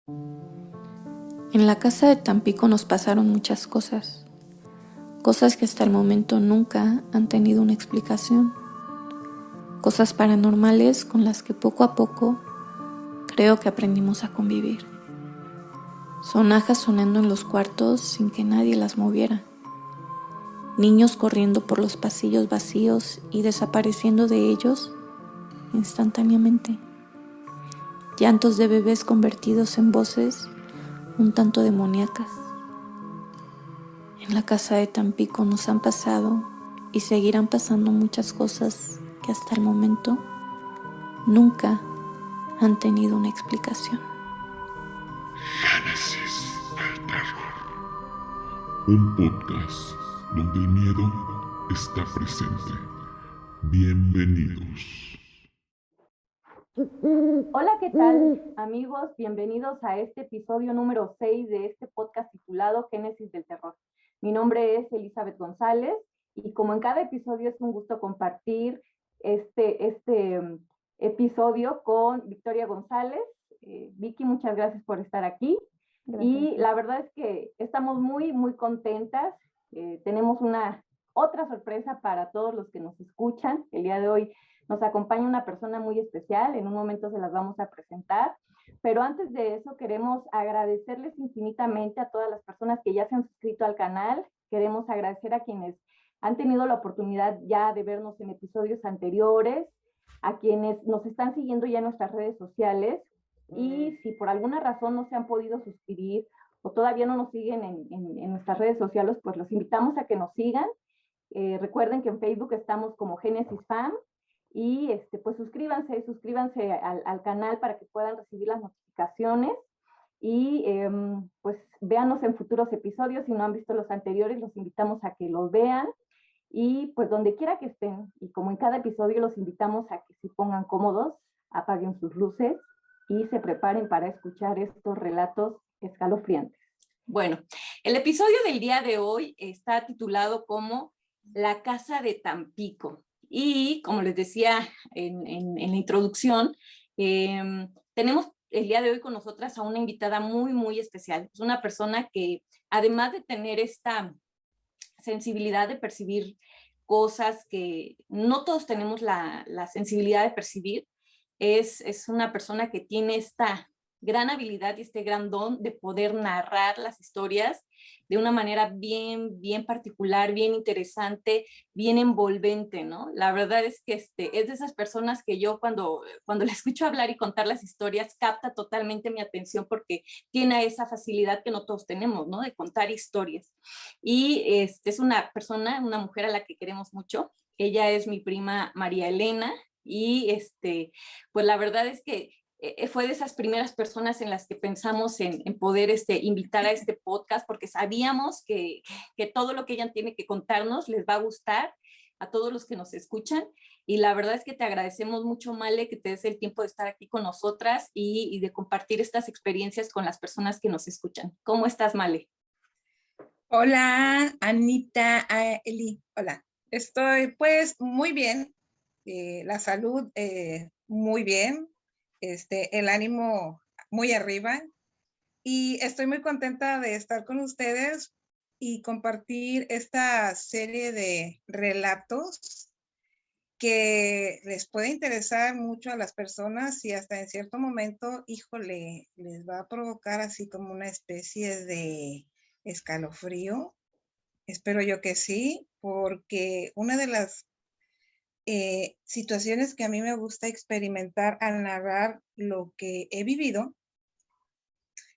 En la casa de Tampico nos pasaron muchas cosas, cosas que hasta el momento nunca han tenido una explicación, cosas paranormales con las que poco a poco creo que aprendimos a convivir. Sonajas sonando en los cuartos sin que nadie las moviera, niños corriendo por los pasillos vacíos y desapareciendo de ellos instantáneamente, llantos de bebés convertidos en voces un tanto demoníacas. En la casa de Tampico nos han pasado y seguirán pasando muchas cosas que hasta el momento nunca han tenido una explicación. Génesis del terror. Un podcast donde el miedo está presente. Bienvenidos. Hola, ¿qué tal, amigos? Bienvenidos a este episodio número 6 de este podcast titulado Génesis del Terror. Mi nombre es Elizabeth González y como en cada episodio es un gusto compartir este episodio con Victoria González. Vicky, muchas gracias por estar aquí. Gracias. Y la verdad es que estamos muy contentas. Tenemos otra sorpresa para todos los que nos escuchan. El día de hoy nos acompaña una persona muy especial, en un momento se las vamos a presentar, pero antes de eso queremos agradecerles infinitamente a todas las personas que ya se han suscrito al canal, queremos agradecer a quienes han tenido la oportunidad ya de vernos en episodios anteriores, a quienes nos están siguiendo ya en nuestras redes sociales, y si por alguna razón no se han podido suscribir o todavía no nos siguen en nuestras redes sociales, pues los invitamos a que nos sigan. Recuerden que en Facebook estamos como Génesis Fam, y pues suscríbanse al canal para que puedan recibir las notificaciones y pues véanos en futuros episodios. Si no han visto los anteriores, los invitamos a que los vean y pues donde quiera que estén, y como en cada episodio, los invitamos a que se pongan cómodos, apaguen sus luces y se preparen para escuchar estos relatos escalofriantes. Bueno, el episodio del día de hoy está titulado como La Casa de Tampico. Y como les decía en la introducción, tenemos el día de hoy con nosotras a una invitada muy especial. Es una persona que, además de tener esta sensibilidad de percibir cosas que no todos tenemos la sensibilidad de percibir, es una persona que tiene esta gran habilidad y este gran don de poder narrar las historias de una manera bien particular, bien interesante, bien envolvente, ¿no? La verdad es que es de esas personas que yo cuando la escucho hablar y contar las historias capta totalmente mi atención porque tiene esa facilidad que no todos tenemos, ¿no? De contar historias. Y es una persona, una mujer a la que queremos mucho. Ella es mi prima María Elena y pues la verdad es que fue de esas primeras personas en las que pensamos en poder invitar a este podcast porque sabíamos que todo lo que ella tiene que contarnos les va a gustar a todos los que nos escuchan, y la verdad es que te agradecemos mucho, Male, que te des el tiempo de estar aquí con nosotras y de compartir estas experiencias con las personas que nos escuchan. ¿Cómo estás, Male? Hola, Anita, Eli, hola. Estoy pues muy bien, la salud muy bien, el ánimo muy arriba, y estoy muy contenta de estar con ustedes y compartir esta serie de relatos que les puede interesar mucho a las personas y hasta en cierto momento, híjole, les va a provocar así como una especie de escalofrío. Espero yo que sí, porque una de las situaciones que a mí me gusta experimentar al narrar lo que he vivido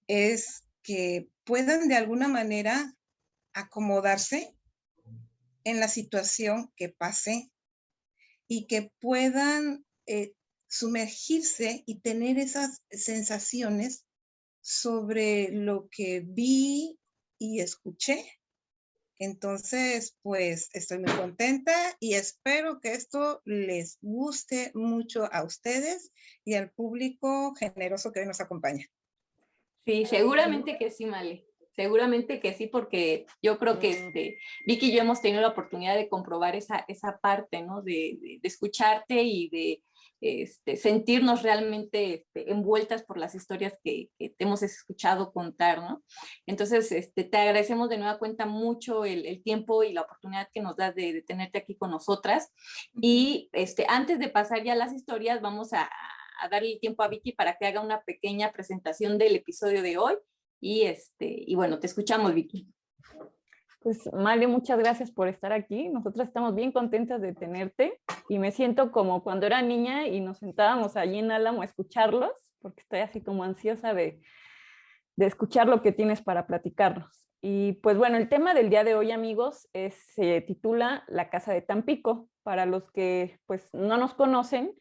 es que puedan de alguna manera acomodarse en la situación que pase y que puedan sumergirse y tener esas sensaciones sobre lo que vi y escuché. Entonces, pues estoy muy contenta y espero que esto les guste mucho a ustedes y al público generoso que hoy nos acompaña. Sí, seguramente que sí, Male. Seguramente que sí, porque yo creo que Vicky y yo hemos tenido la oportunidad de comprobar esa parte, ¿no? De escucharte y de sentirnos realmente envueltas por las historias que te hemos escuchado contar, ¿no? Entonces, te agradecemos de nueva cuenta mucho el tiempo y la oportunidad que nos das de tenerte aquí con nosotras. Y antes de pasar ya a las historias, vamos a darle el tiempo a Vicky para que haga una pequeña presentación del episodio de hoy. Y bueno, te escuchamos, Vicky. Pues Male, muchas gracias por estar aquí. Nosotras estamos bien contentas de tenerte y me siento como cuando era niña y nos sentábamos allí en Álamo a escucharlos, porque estoy así como ansiosa de escuchar lo que tienes para platicarnos. Y pues bueno, el tema del día de hoy, amigos, se titula La Casa de Tampico. Para los que pues no nos conocen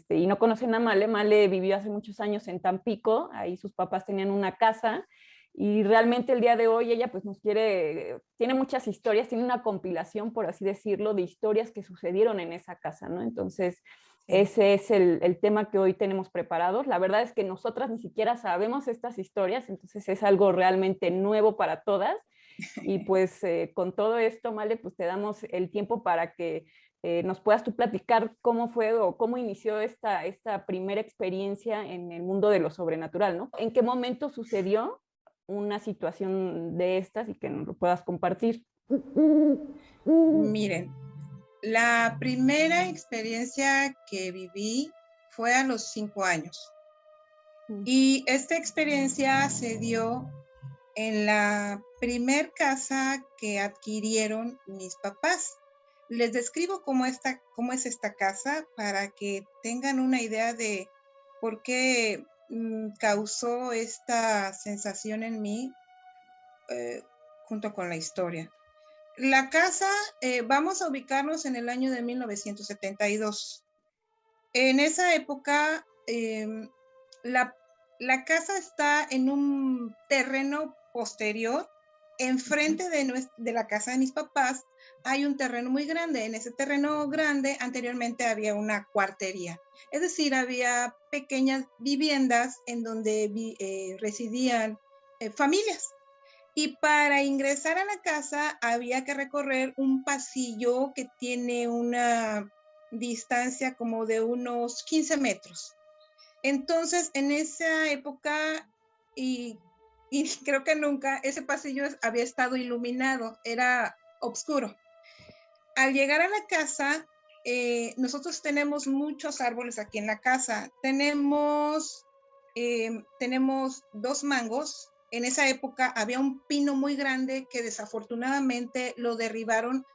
y no conocen a Male, Male vivió hace muchos años en Tampico, ahí sus papás tenían una casa y realmente el día de hoy ella pues tiene muchas historias, tiene una compilación, por así decirlo, de historias que sucedieron en esa casa, ¿no? Entonces, ese es el tema que hoy tenemos preparados. La verdad es que nosotras ni siquiera sabemos estas historias, entonces es algo realmente nuevo para todas. Y pues con todo esto, Male, pues te damos el tiempo para que nos puedas tú platicar cómo fue o cómo inició esta primera experiencia en el mundo de lo sobrenatural, ¿no? ¿En qué momento sucedió una situación de estas y que nos lo puedas compartir? Miren, la primera experiencia que viví fue a los 5 años. Y esta experiencia se dio en la primer casa que adquirieron mis papás. Les describo cómo es esta casa para que tengan una idea de por qué causó esta sensación en mí junto con la historia. La casa, vamos a ubicarnos en el año de 1972. En esa época, la casa está en un terreno posterior. Enfrente de la casa de mis papás hay un terreno muy grande. En ese terreno grande anteriormente había una cuartería. Es decir, había pequeñas viviendas en donde residían familias. Y para ingresar a la casa había que recorrer un pasillo que tiene una distancia como de unos 15 metros. Entonces, en esa época, y creo que nunca, ese pasillo había estado iluminado, era oscuro. Al llegar a la casa, nosotros tenemos muchos árboles aquí en la casa. Tenemos 2 mangos. En esa época había un pino muy grande que desafortunadamente lo derribaron,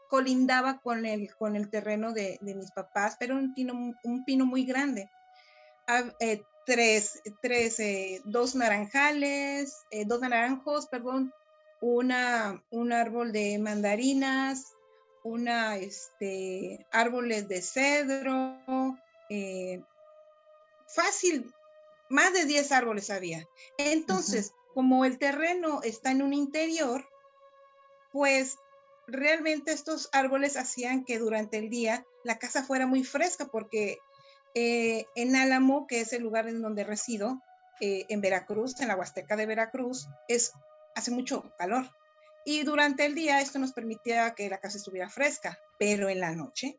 colindaba con el terreno de mis papás, pero un pino muy grande. 2 naranjales, 2 naranjos, perdón, un árbol de mandarinas, árboles de cedro, fácil, más de 10 árboles había. Entonces, como el terreno está en un interior, pues realmente estos árboles hacían que durante el día la casa fuera muy fresca, porque en Álamo, que es el lugar en donde resido, en Veracruz, en la Huasteca de Veracruz, hace mucho calor. Y durante el día esto nos permitía que la casa estuviera fresca, pero en la noche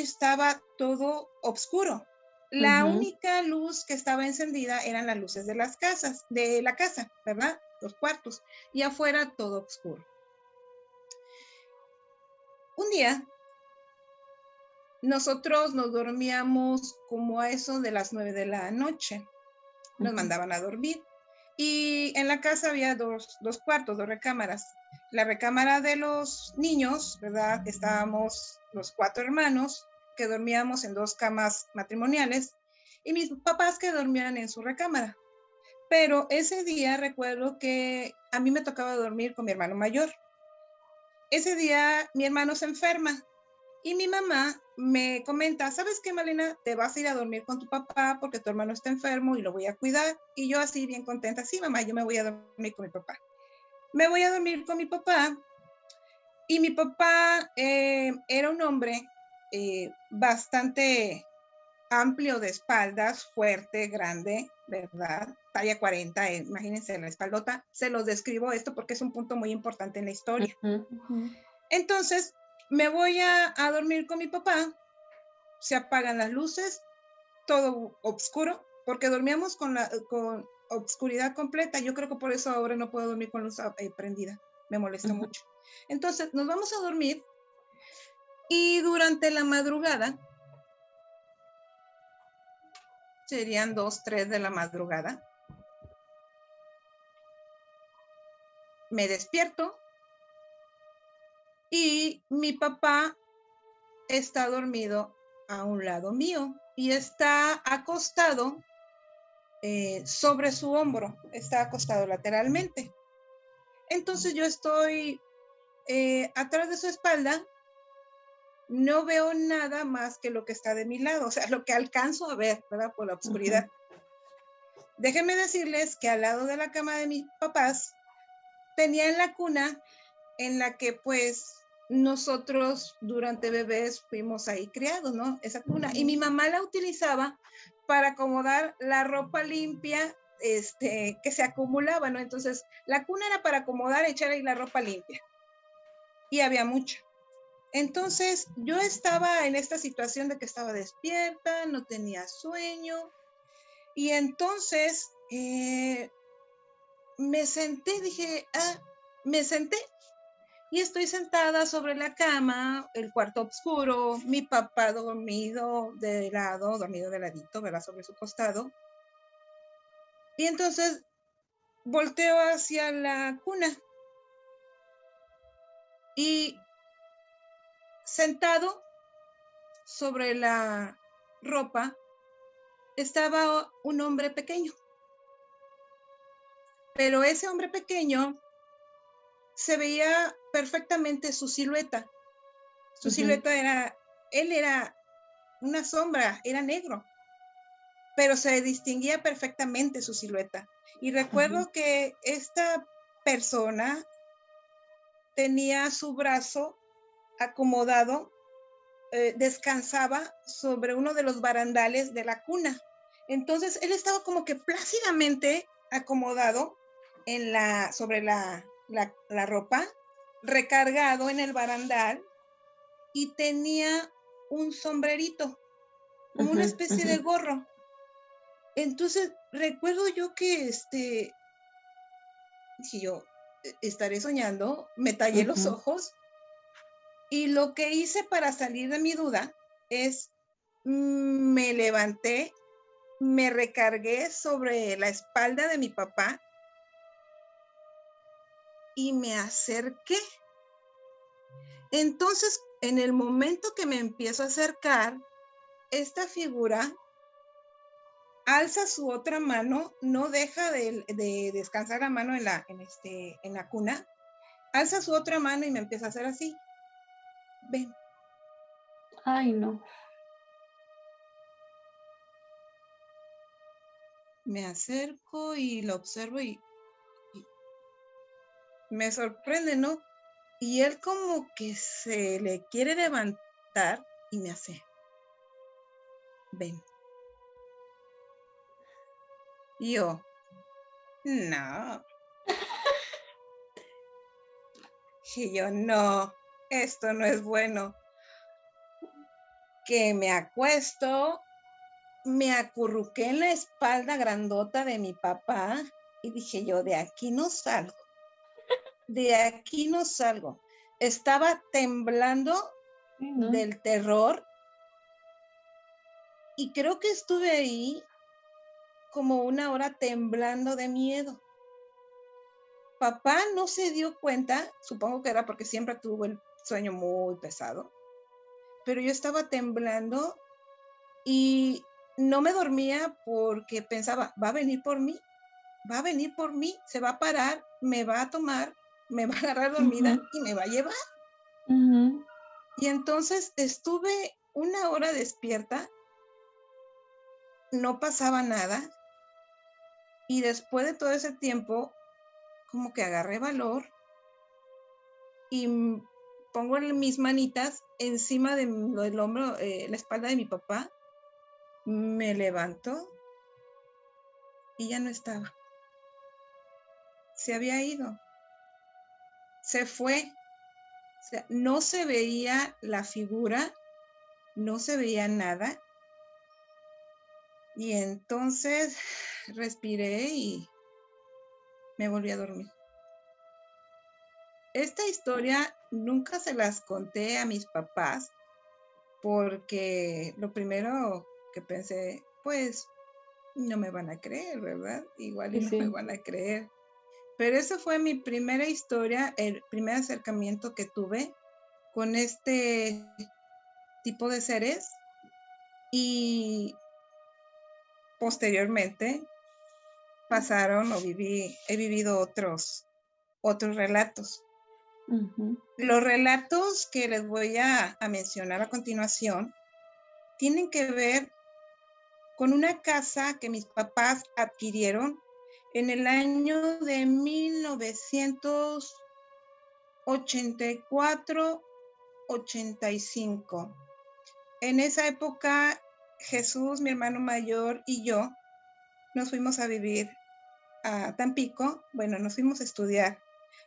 estaba todo oscuro. La única luz que estaba encendida eran las luces de la casa, ¿verdad? Los cuartos. Y afuera todo oscuro. Un día, nosotros nos dormíamos como a eso de las 9 de la noche. Nos mandaban a dormir. Y en la casa había dos cuartos, 2 recámaras. La recámara de los niños, ¿verdad? Estábamos los 4 hermanos que dormíamos en 2 camas matrimoniales y mis papás que dormían en su recámara. Pero ese día recuerdo que a mí me tocaba dormir con mi hermano mayor. Ese día mi hermano se enferma y mi mamá me comenta, ¿sabes qué, Malena? Te vas a ir a dormir con tu papá porque tu hermano está enfermo y lo voy a cuidar. Y yo así bien contenta, sí, mamá, yo me voy a dormir con mi papá. Me voy a dormir con mi papá y mi papá era un hombre bastante amplio de espaldas, fuerte, grande, ¿verdad? Talla 40, imagínense la espaldota. Se los describo esto porque es un punto muy importante en la historia. Entonces, me voy a dormir con mi papá, se apagan las luces, todo oscuro, porque dormíamos con obscuridad completa. Yo creo que por eso ahora no puedo dormir con luz prendida, me molesta mucho. Entonces, nos vamos a dormir y durante la madrugada, serían 2, 3 de la madrugada, me despierto y mi papá está dormido a un lado mío y está acostado sobre su hombro, está acostado lateralmente. Entonces yo estoy atrás de su espalda, no veo nada más que lo que está de mi lado, o sea, lo que alcanzo a ver, ¿verdad? Por la oscuridad. Déjenme decirles que al lado de la cama de mis papás tenían la cuna en la que pues nosotros durante bebés fuimos ahí criados, ¿no? Esa cuna. Y mi mamá la utilizaba para acomodar la ropa limpia que se acumulaba, ¿no? Entonces, la cuna era para acomodar, echar ahí la ropa limpia. Y había mucha. Entonces, yo estaba en esta situación de que estaba despierta, no tenía sueño. Y entonces, me senté y estoy sentada sobre la cama, el cuarto oscuro, mi papá dormido de ladito, ¿verdad? Sobre su costado. Y entonces volteo hacia la cuna y sentado sobre la ropa estaba un hombre pequeño. Pero ese hombre pequeño se veía perfectamente su silueta. Su silueta él era una sombra, era negro, pero se distinguía perfectamente su silueta. Y recuerdo que esta persona tenía su brazo acomodado, descansaba sobre uno de los barandales de la cuna. Entonces él estaba como que plácidamente acomodado sobre la ropa, recargado en el barandal, y tenía un sombrerito, como una especie de gorro. Entonces recuerdo yo que dije yo, estaré soñando, me tallé los ojos, y lo que hice para salir de mi duda es, me levanté, me recargué sobre la espalda de mi papá y me acerqué. Entonces, en el momento que me empiezo a acercar, esta figura alza su otra mano, no deja de descansar la mano en la cuna, alza su otra mano y me empieza a hacer así. Ven. Ay, no. Me acerco y lo observo y me sorprende, ¿no? Y él como que se le quiere levantar y me hace, ven. Y yo, no. Y yo, no, esto no es bueno. Que me acuesto, me acurruqué en la espalda grandota de mi papá y dije yo, de aquí no salgo. De aquí no salgo. Estaba temblando del terror y creo que estuve ahí como 1 hora temblando de miedo. Papá no se dio cuenta, supongo que era porque siempre tuvo el sueño muy pesado, pero yo estaba temblando y no me dormía porque pensaba, va a venir por mí, se va a parar, me va a tomar, me va a agarrar dormida y me va a llevar. Y entonces estuve 1 hora despierta, no pasaba nada, y después de todo ese tiempo, como que agarré valor y pongo mis manitas encima del hombro, la espalda de mi papá, me levanto y ya no estaba. Se había ido. Se fue. O sea, no se veía la figura, no se veía nada. Y entonces respiré y me volví a dormir. Esta historia nunca se las conté a mis papás porque lo primero que pensé, pues no me van a creer, ¿verdad? Igual y no me van a creer. Pero esa fue mi primera historia, el primer acercamiento que tuve con este tipo de seres y posteriormente pasaron o he vivido otros relatos. Los relatos que les voy a mencionar a continuación tienen que ver con una casa que mis papás adquirieron en el año de 1984-85. En esa época, Jesús, mi hermano mayor, y yo nos fuimos a vivir a Tampico. Bueno, nos fuimos a estudiar.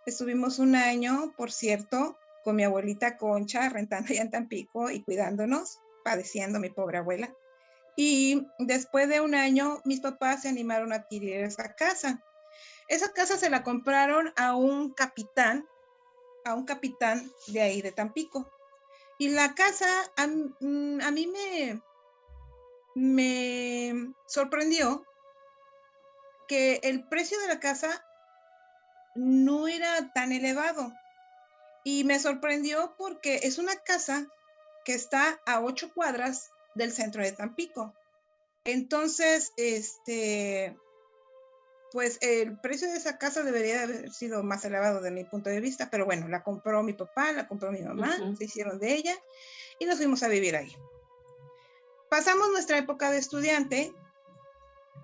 Estuvimos un año, por cierto, con mi abuelita Concha, rentando allá en Tampico y cuidándonos, padeciendo mi pobre abuela. Y después de un año, mis papás se animaron a adquirir esa casa. Esa casa se la compraron a un capitán de ahí de Tampico. Y la casa a mí me sorprendió que el precio de la casa no era tan elevado. Y me sorprendió porque es una casa que está a 8 cuadras del centro de Tampico. Entonces, pues el precio de esa casa debería haber sido más elevado de mi punto de vista, pero bueno, la compró mi papá, la compró mi mamá, se hicieron de ella y nos fuimos a vivir ahí. Pasamos nuestra época de estudiante,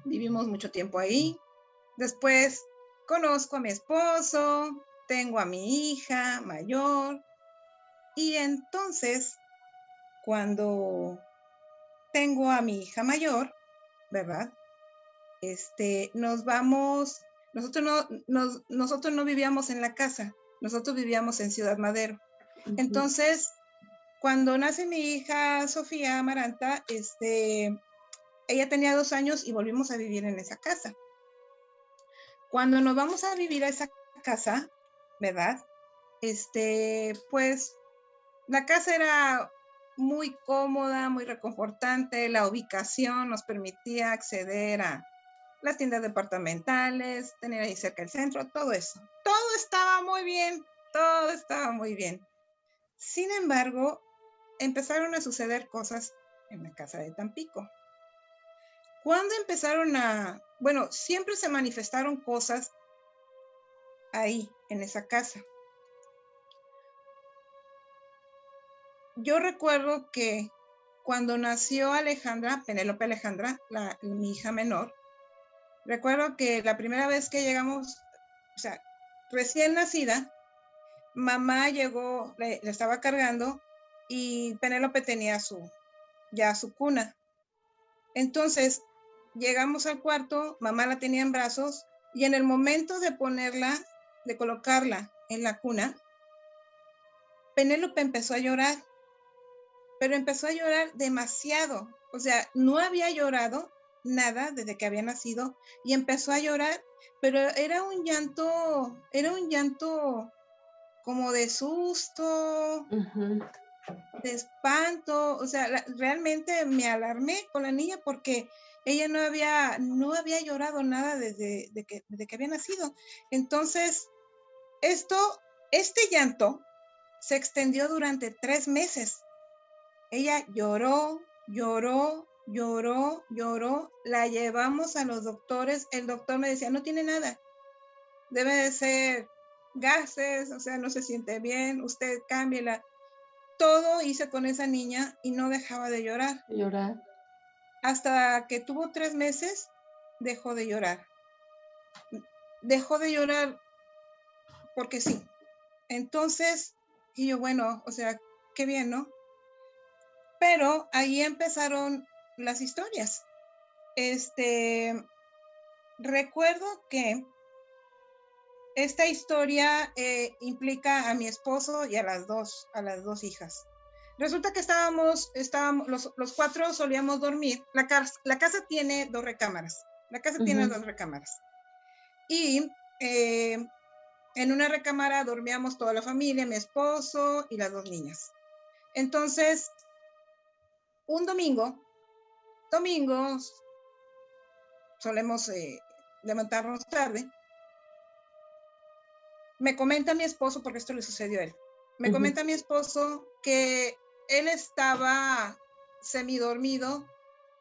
vivimos mucho tiempo ahí. Después conozco a mi esposo, tengo a mi hija mayor y entonces cuando tengo a mi hija mayor, ¿verdad? Nos vamos, nosotros no vivíamos en la casa, nosotros vivíamos en Ciudad Madero. Entonces, cuando nace mi hija Sofía Amaranta, ella tenía 2 años y volvimos a vivir en esa casa. Cuando nos vamos a vivir a esa casa, ¿verdad? Pues la casa era muy cómoda, muy reconfortante, la ubicación nos permitía acceder a las tiendas departamentales, tener ahí cerca el centro, todo eso. Todo estaba muy bien, todo estaba muy bien. Sin embargo, empezaron a suceder cosas en la casa de Tampico. Cuando empezaron bueno, siempre se manifestaron cosas ahí, en esa casa. Yo recuerdo que cuando nació Alejandra, Penélope Alejandra, mi hija menor, recuerdo que la primera vez que llegamos, o sea, recién nacida, mamá llegó, le estaba cargando y Penélope tenía ya su cuna. Entonces, llegamos al cuarto, mamá la tenía en brazos y en el momento de colocarla en la cuna, Penélope empezó a llorar, pero empezó a llorar demasiado. O sea, no había llorado nada desde que había nacido y empezó a llorar, pero era un llanto como de susto, de espanto. O sea, realmente me alarmé con la niña porque ella no había llorado nada desde que había nacido. Entonces, este llanto se extendió durante 3 meses. Ella lloró, la llevamos a los doctores, el doctor me decía, no tiene nada, debe de ser gases, o sea, no se siente bien, usted cámbiela. Todo hice con esa niña y no dejaba de llorar. Hasta que tuvo 3 meses, dejó de llorar. Dejó de llorar porque sí. Entonces, y yo, bueno, o sea, qué bien, ¿no? Pero ahí empezaron las historias. recuerdo que esta historia implica a mi esposo y a las dos hijas. Resulta que estábamos los cuatro solíamos dormir. La casa tiene 2 recámaras. La casa tiene 2 recámaras. Y en una recámara dormíamos toda la familia, mi esposo y las 2 niñas. Entonces, un domingos solemos levantarnos tarde. Me comenta mi esposo, porque esto le sucedió a él, me comenta mi esposo que él estaba semidormido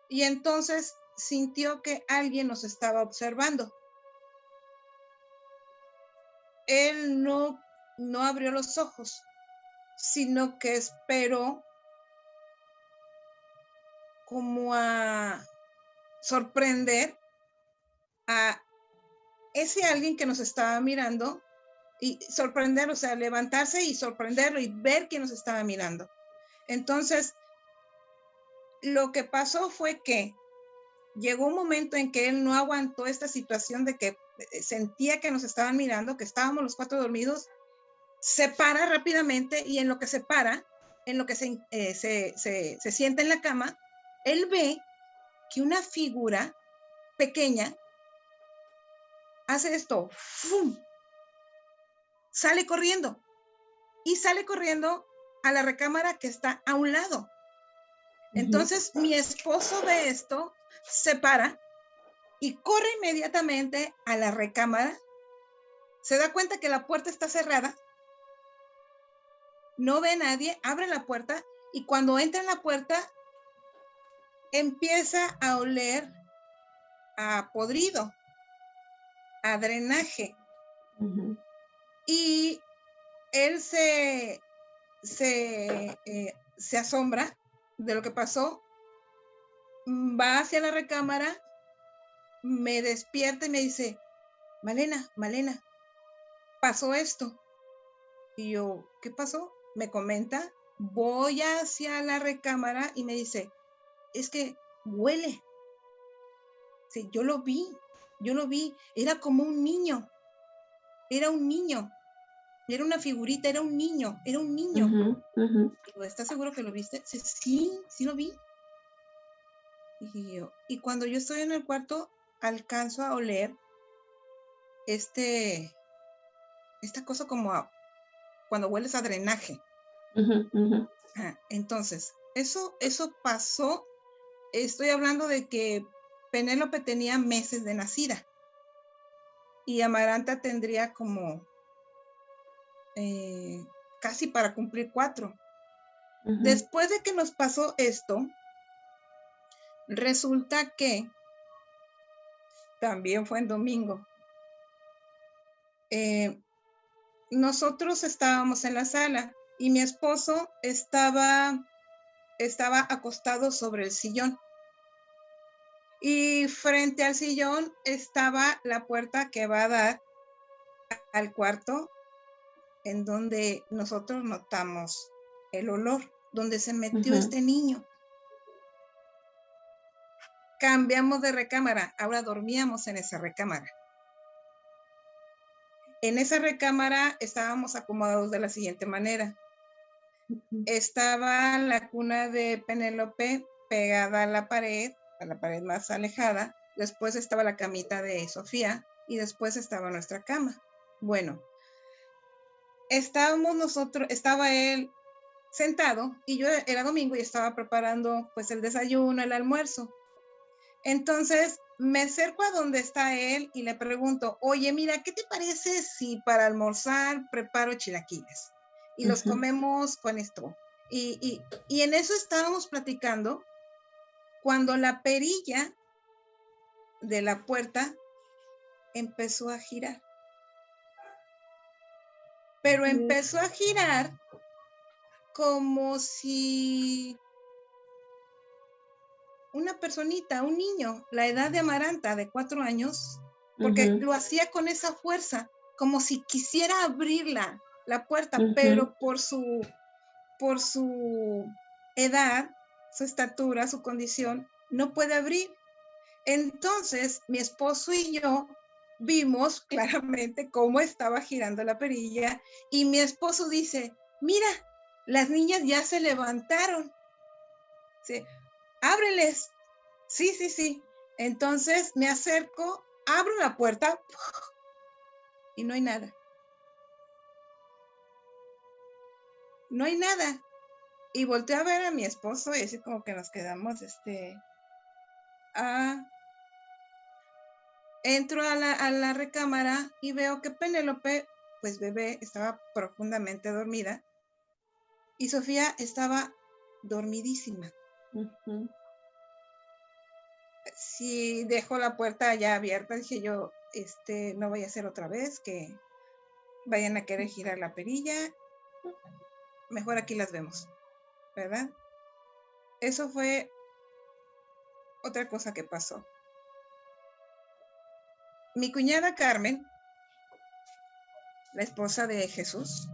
y entonces sintió que alguien nos estaba observando. Él no abrió los ojos, sino que esperó como a sorprender a ese alguien que nos estaba mirando y sorprenderlo, o sea, levantarse y sorprenderlo y ver que nos estaba mirando. Entonces, lo que pasó fue que llegó un momento en que él no aguantó esta situación de que sentía que nos estaban mirando, que estábamos los 4 dormidos, se para rápidamente y en lo que se para, en lo que se sienta en la cama, él ve que una figura pequeña hace esto, ¡fum! Sale corriendo a la recámara que está a un lado. Entonces mi esposo ve esto, se para y corre inmediatamente a la recámara, se da cuenta que la puerta está cerrada, no ve a nadie, abre la puerta y cuando entra en la puerta empieza a oler a podrido, a drenaje. Y él se asombra de lo que pasó, va hacia la recámara, me despierta y me dice, Malena, pasó esto. Y yo, ¿qué pasó? Me comenta, voy hacia la recámara y me dice, es que huele. Sí, yo lo vi, era como un niño, era una figurita, era un niño. Digo, ¿estás seguro que lo viste? Sí, lo vi. Y cuando yo estoy en el cuarto, alcanzo a oler esta cosa como cuando hueles a drenaje. Entonces, eso pasó. Estoy hablando de que Penélope tenía meses de nacida y Amaranta tendría como casi para cumplir 4. Después de que nos pasó esto, resulta que también fue en domingo. Nosotros estábamos en la sala y mi esposo estaba acostado sobre el sillón. Y frente al sillón estaba la puerta que va a dar al cuarto en donde nosotros notamos el olor, donde se metió este niño. Cambiamos de recámara, ahora dormíamos en esa recámara. En esa recámara estábamos acomodados de la siguiente manera. Estaba la cuna de Penélope pegada a la pared más alejada. Después estaba la camita de Sofía y después estaba nuestra cama. Bueno, estaba él sentado y yo era domingo y estaba preparando pues el desayuno, el almuerzo. Entonces me acerco a donde está él y le pregunto, oye, mira, ¿qué te parece si para almorzar preparo chilaquiles? Y los comemos con esto. Y en eso estábamos platicando cuando la perilla de la puerta empezó a girar. Pero empezó a girar como si una personita, un niño, la edad de Amaranta, de 4 años, porque lo hacía con esa fuerza, como si quisiera abrir la puerta, pero por su edad, su estatura, su condición, no puede abrir. Entonces, mi esposo y yo vimos claramente cómo estaba girando la perilla y mi esposo dice, mira, las niñas ya se levantaron. Sí, ábreles. Sí, sí, sí. Entonces me acerco, abro la puerta y no hay nada. No hay nada. Y volteo a ver a mi esposo y así como que nos quedamos, entro a la recámara y veo que Penélope, pues bebé, estaba profundamente dormida y Sofía estaba dormidísima. Ujú. Si dejo la puerta ya abierta, dije yo, no voy a hacer otra vez que vayan a querer girar la perilla, mejor aquí las vemos, ¿verdad? Eso fue otra cosa que pasó. Mi cuñada Carmen, la esposa de Jesús,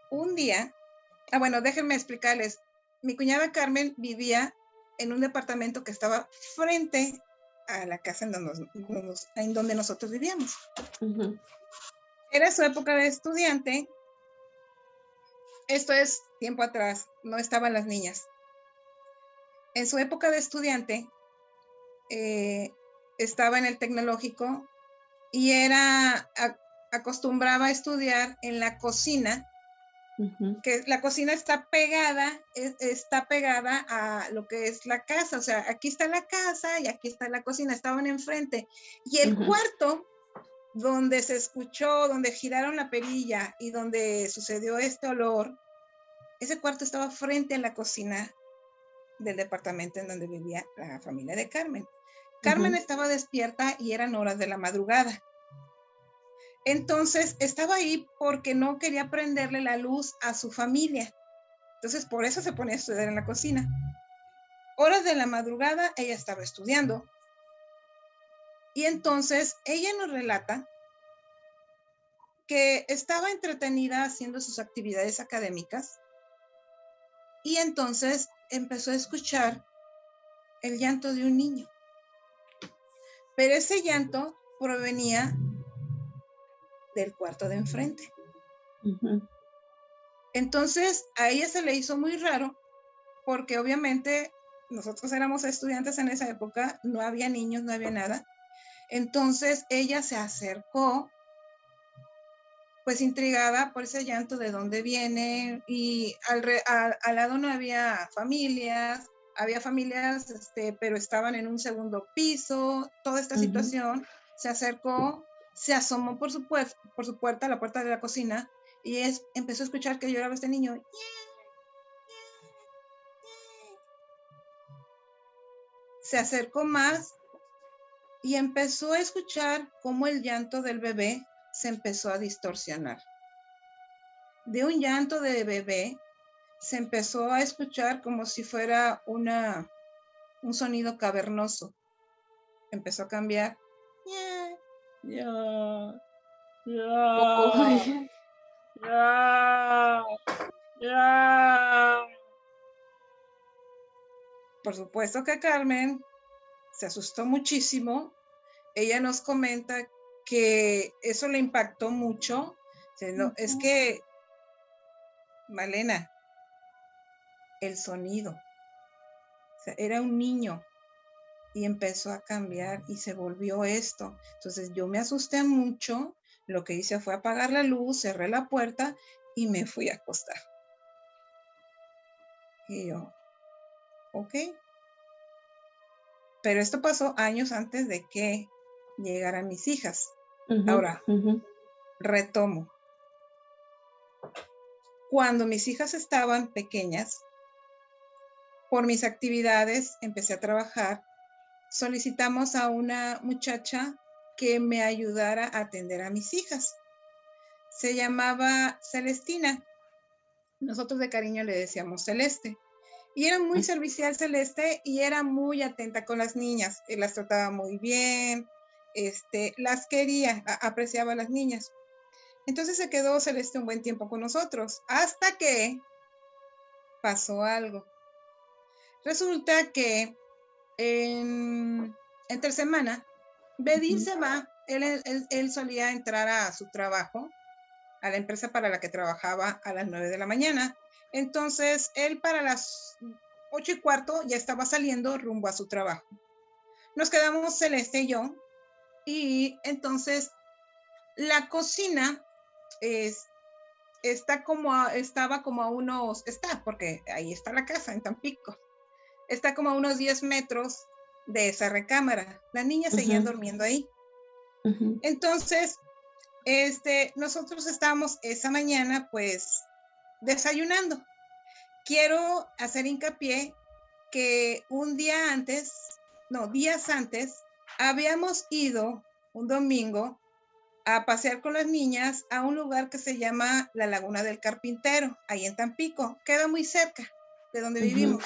un día, bueno, déjenme explicarles, mi cuñada Carmen vivía en un departamento que estaba frente a la casa en donde nosotros vivíamos. Ujú. Era su época de estudiante. Esto es tiempo atrás, no estaban las niñas. En su época de estudiante, estaba en el tecnológico y acostumbraba a estudiar en la cocina, Ujú. que la cocina está pegada a lo que es la casa, o sea, aquí está la casa y aquí está la cocina, estaban enfrente. Y el cuarto donde se escuchó, donde giraron la perilla y donde sucedió este olor, ese cuarto estaba frente a la cocina del departamento en donde vivía la familia de Carmen. Carmen estaba despierta y eran horas de la madrugada. Entonces estaba ahí porque no quería prenderle la luz a su familia. Entonces por eso se ponía a estudiar en la cocina. Horas de la madrugada ella estaba estudiando. Y entonces ella nos relata que estaba entretenida haciendo sus actividades académicas y entonces empezó a escuchar el llanto de un niño. Pero ese llanto provenía del cuarto de enfrente. Entonces a ella se le hizo muy raro porque obviamente nosotros éramos estudiantes en esa época, no había niños, no había nada. Entonces ella se acercó, pues intrigada por ese llanto de dónde viene, y al lado no había familias, había familias, pero estaban en un segundo piso, toda esta situación. Se acercó, se asomó por su puerta, a la puerta de la cocina, y empezó a escuchar que lloraba este niño. Se acercó más y empezó a escuchar cómo el llanto del bebé se empezó a distorsionar. De un llanto de bebé se empezó a escuchar como si fuera un sonido cavernoso. Empezó a cambiar. Por supuesto que Carmen se asustó muchísimo. Ella nos comenta que eso le impactó mucho. Es que, Malena, el sonido. O sea, era un niño y empezó a cambiar y se volvió esto. Entonces yo me asusté mucho. Lo que hice fue apagar la luz, cerré la puerta y me fui a acostar. Y yo, ok. Pero esto pasó años antes de que llegaran mis hijas. Ahora, retomo. Cuando mis hijas estaban pequeñas, por mis actividades, empecé a trabajar, solicitamos a una muchacha que me ayudara a atender a mis hijas. Se llamaba Celestina. Nosotros de cariño le decíamos Celeste. Y era muy servicial Celeste y era muy atenta con las niñas. Las trataba muy bien, las quería, apreciaba a las niñas. Entonces se quedó Celeste un buen tiempo con nosotros, hasta que pasó algo. Resulta que entre semana, Bedín se va, él solía entrar a su trabajo, a la empresa para la que trabajaba a las 9 de la mañana. Entonces, él para las 8:15 ya estaba saliendo rumbo a su trabajo. Nos quedamos Celeste y yo, y entonces la cocina porque ahí está la casa en Tampico, está como a unos 10 metros de esa recámara. Las niñas seguían durmiendo ahí. Entonces, nosotros estábamos esa mañana pues desayunando. Quiero hacer hincapié que días antes, habíamos ido un domingo a pasear con las niñas a un lugar que se llama la Laguna del Carpintero, ahí en Tampico, queda muy cerca de donde vivimos.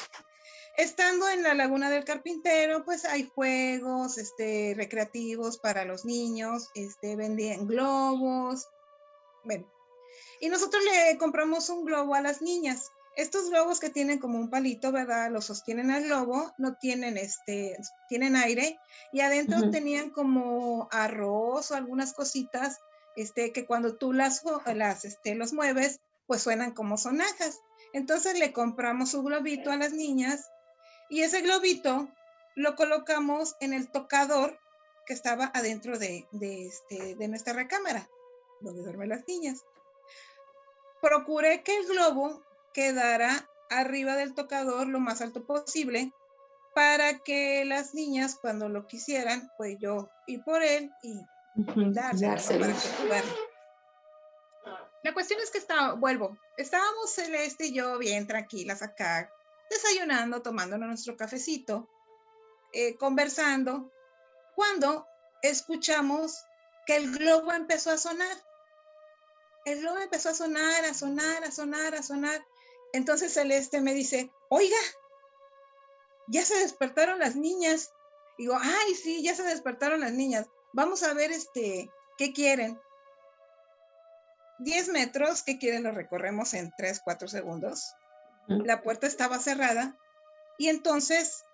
Estando en la Laguna del Carpintero, pues hay juegos recreativos para los niños, vendían globos, bueno, y nosotros le compramos un globo a las niñas. Estos globos que tienen como un palito, ¿verdad? Lo sostienen al globo, no tienen, tienen aire, y adentro tenían como arroz o algunas cositas, que cuando tú los mueves, pues suenan como sonajas. Entonces le compramos su globito a las niñas, y ese globito lo colocamos en el tocador que estaba adentro de nuestra recámara, donde duermen las niñas. Procuré que el globo quedara arriba del tocador lo más alto posible para que las niñas, cuando lo quisieran, pues yo ir por él y dárselo para que jugaran. La cuestión es que estábamos Celeste y yo bien tranquilas acá, desayunando, tomándonos nuestro cafecito, conversando, cuando escuchamos que el globo empezó a sonar. El globo empezó a sonar, a sonar, a sonar, a sonar. Entonces Celeste me dice, oiga, ya se despertaron las niñas. Digo, ay, sí, ya se despertaron las niñas. Vamos a ver qué quieren. 10 metros, ¿qué quieren? Lo recorremos en 3-4 segundos. La puerta estaba cerrada, y entonces,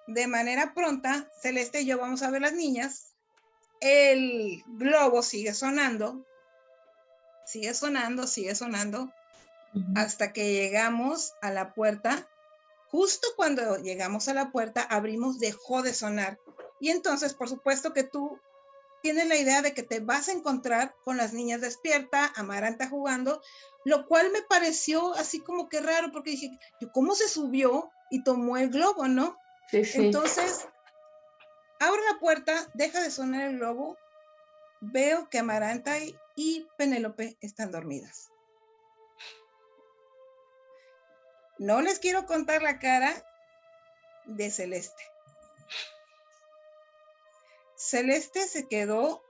de manera pronta, Celeste y yo vamos a ver las niñas. El globo sigue sonando, hasta que llegamos a la puerta. Justo cuando llegamos a la puerta, dejó de sonar. Y entonces, por supuesto que tú tienes la idea de que te vas a encontrar con las niñas despiertas, Amaranta jugando, lo cual me pareció así como que raro, porque dije, ¿cómo se subió y tomó el globo, no? Sí. Entonces, abro la puerta, deja de sonar el globo, veo que Amaranta y Penélope están dormidas. No les quiero contar la cara de Celeste. Celeste se quedó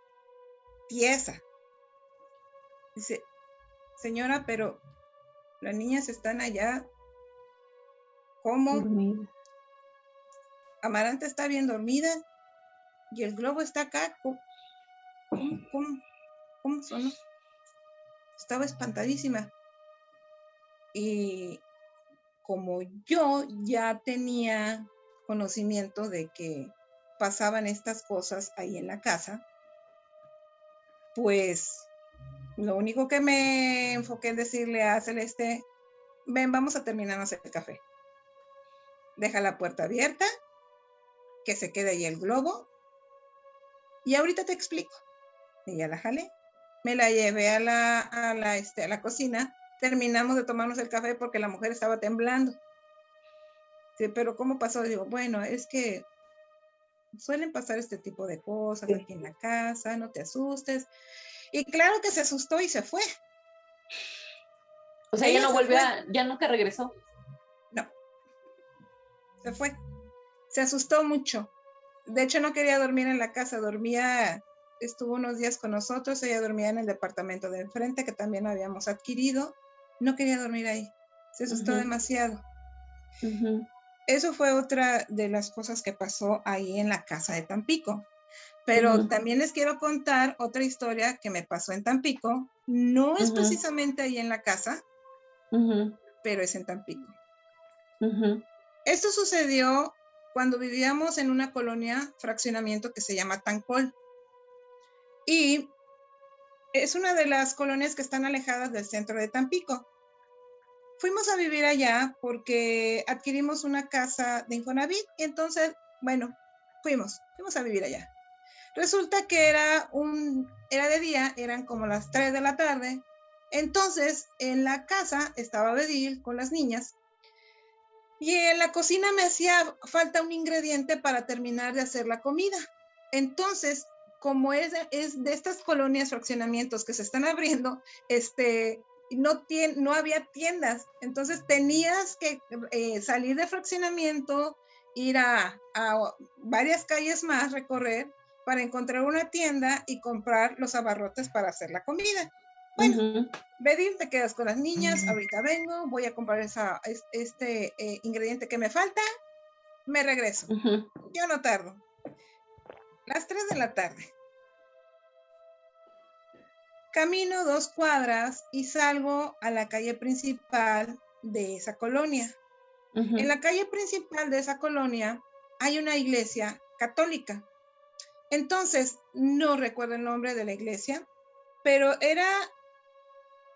tiesa. Dice, señora, pero las niñas están allá. ¿Cómo? Dormida. Amaranta está bien dormida y el globo está acá. ¿Cómo sonó? Estaba espantadísima. Y como yo ya tenía conocimiento de que pasaban estas cosas ahí en la casa, pues lo único que me enfoqué en decirle a Celeste, ven, vamos a terminarnos el café. Deja la puerta abierta, que se quede ahí el globo, y ahorita te explico. Y ya la jalé, me la llevé a la cocina, terminamos de tomarnos el café porque la mujer estaba temblando. Sí, pero ¿cómo pasó? Digo, bueno, es que suelen pasar este tipo de cosas aquí en la casa, no te asustes. Y claro que se asustó y se fue. O sea, ella no volvió ya nunca regresó. No, se fue. Se asustó mucho. De hecho, no quería dormir en la casa, estuvo unos días con nosotros, ella dormía en el departamento de enfrente que también habíamos adquirido. No quería dormir ahí, se asustó demasiado. Eso fue otra de las cosas que pasó ahí en la casa de Tampico. Pero también les quiero contar otra historia que me pasó en Tampico. No es precisamente ahí en la casa, pero es en Tampico. Esto sucedió cuando vivíamos en una colonia fraccionamiento que se llama Tancol. Y es una de las colonias que están alejadas del centro de Tampico. Fuimos a vivir allá porque adquirimos una casa de Infonavit y entonces, bueno, fuimos a vivir allá. Resulta que era de día, eran como las 3 de la tarde. Entonces, en la casa estaba Bedil con las niñas y en la cocina me hacía falta un ingrediente para terminar de hacer la comida. Entonces, como es de estas colonias, fraccionamientos que se están abriendo, no había tiendas. Entonces, tenías que salir de fraccionamiento, ir a varias calles más, recorrer, para encontrar una tienda y comprar los abarrotes para hacer la comida. Bueno, Bedil, te quedas con las niñas, ahorita vengo, voy a comprar este ingrediente que me falta, me regreso. Yo no tardo. Las 3 de la tarde. Camino 2 cuadras y salgo a la calle principal de esa colonia. En la calle principal de esa colonia hay una iglesia católica. Entonces, no recuerdo el nombre de la iglesia, pero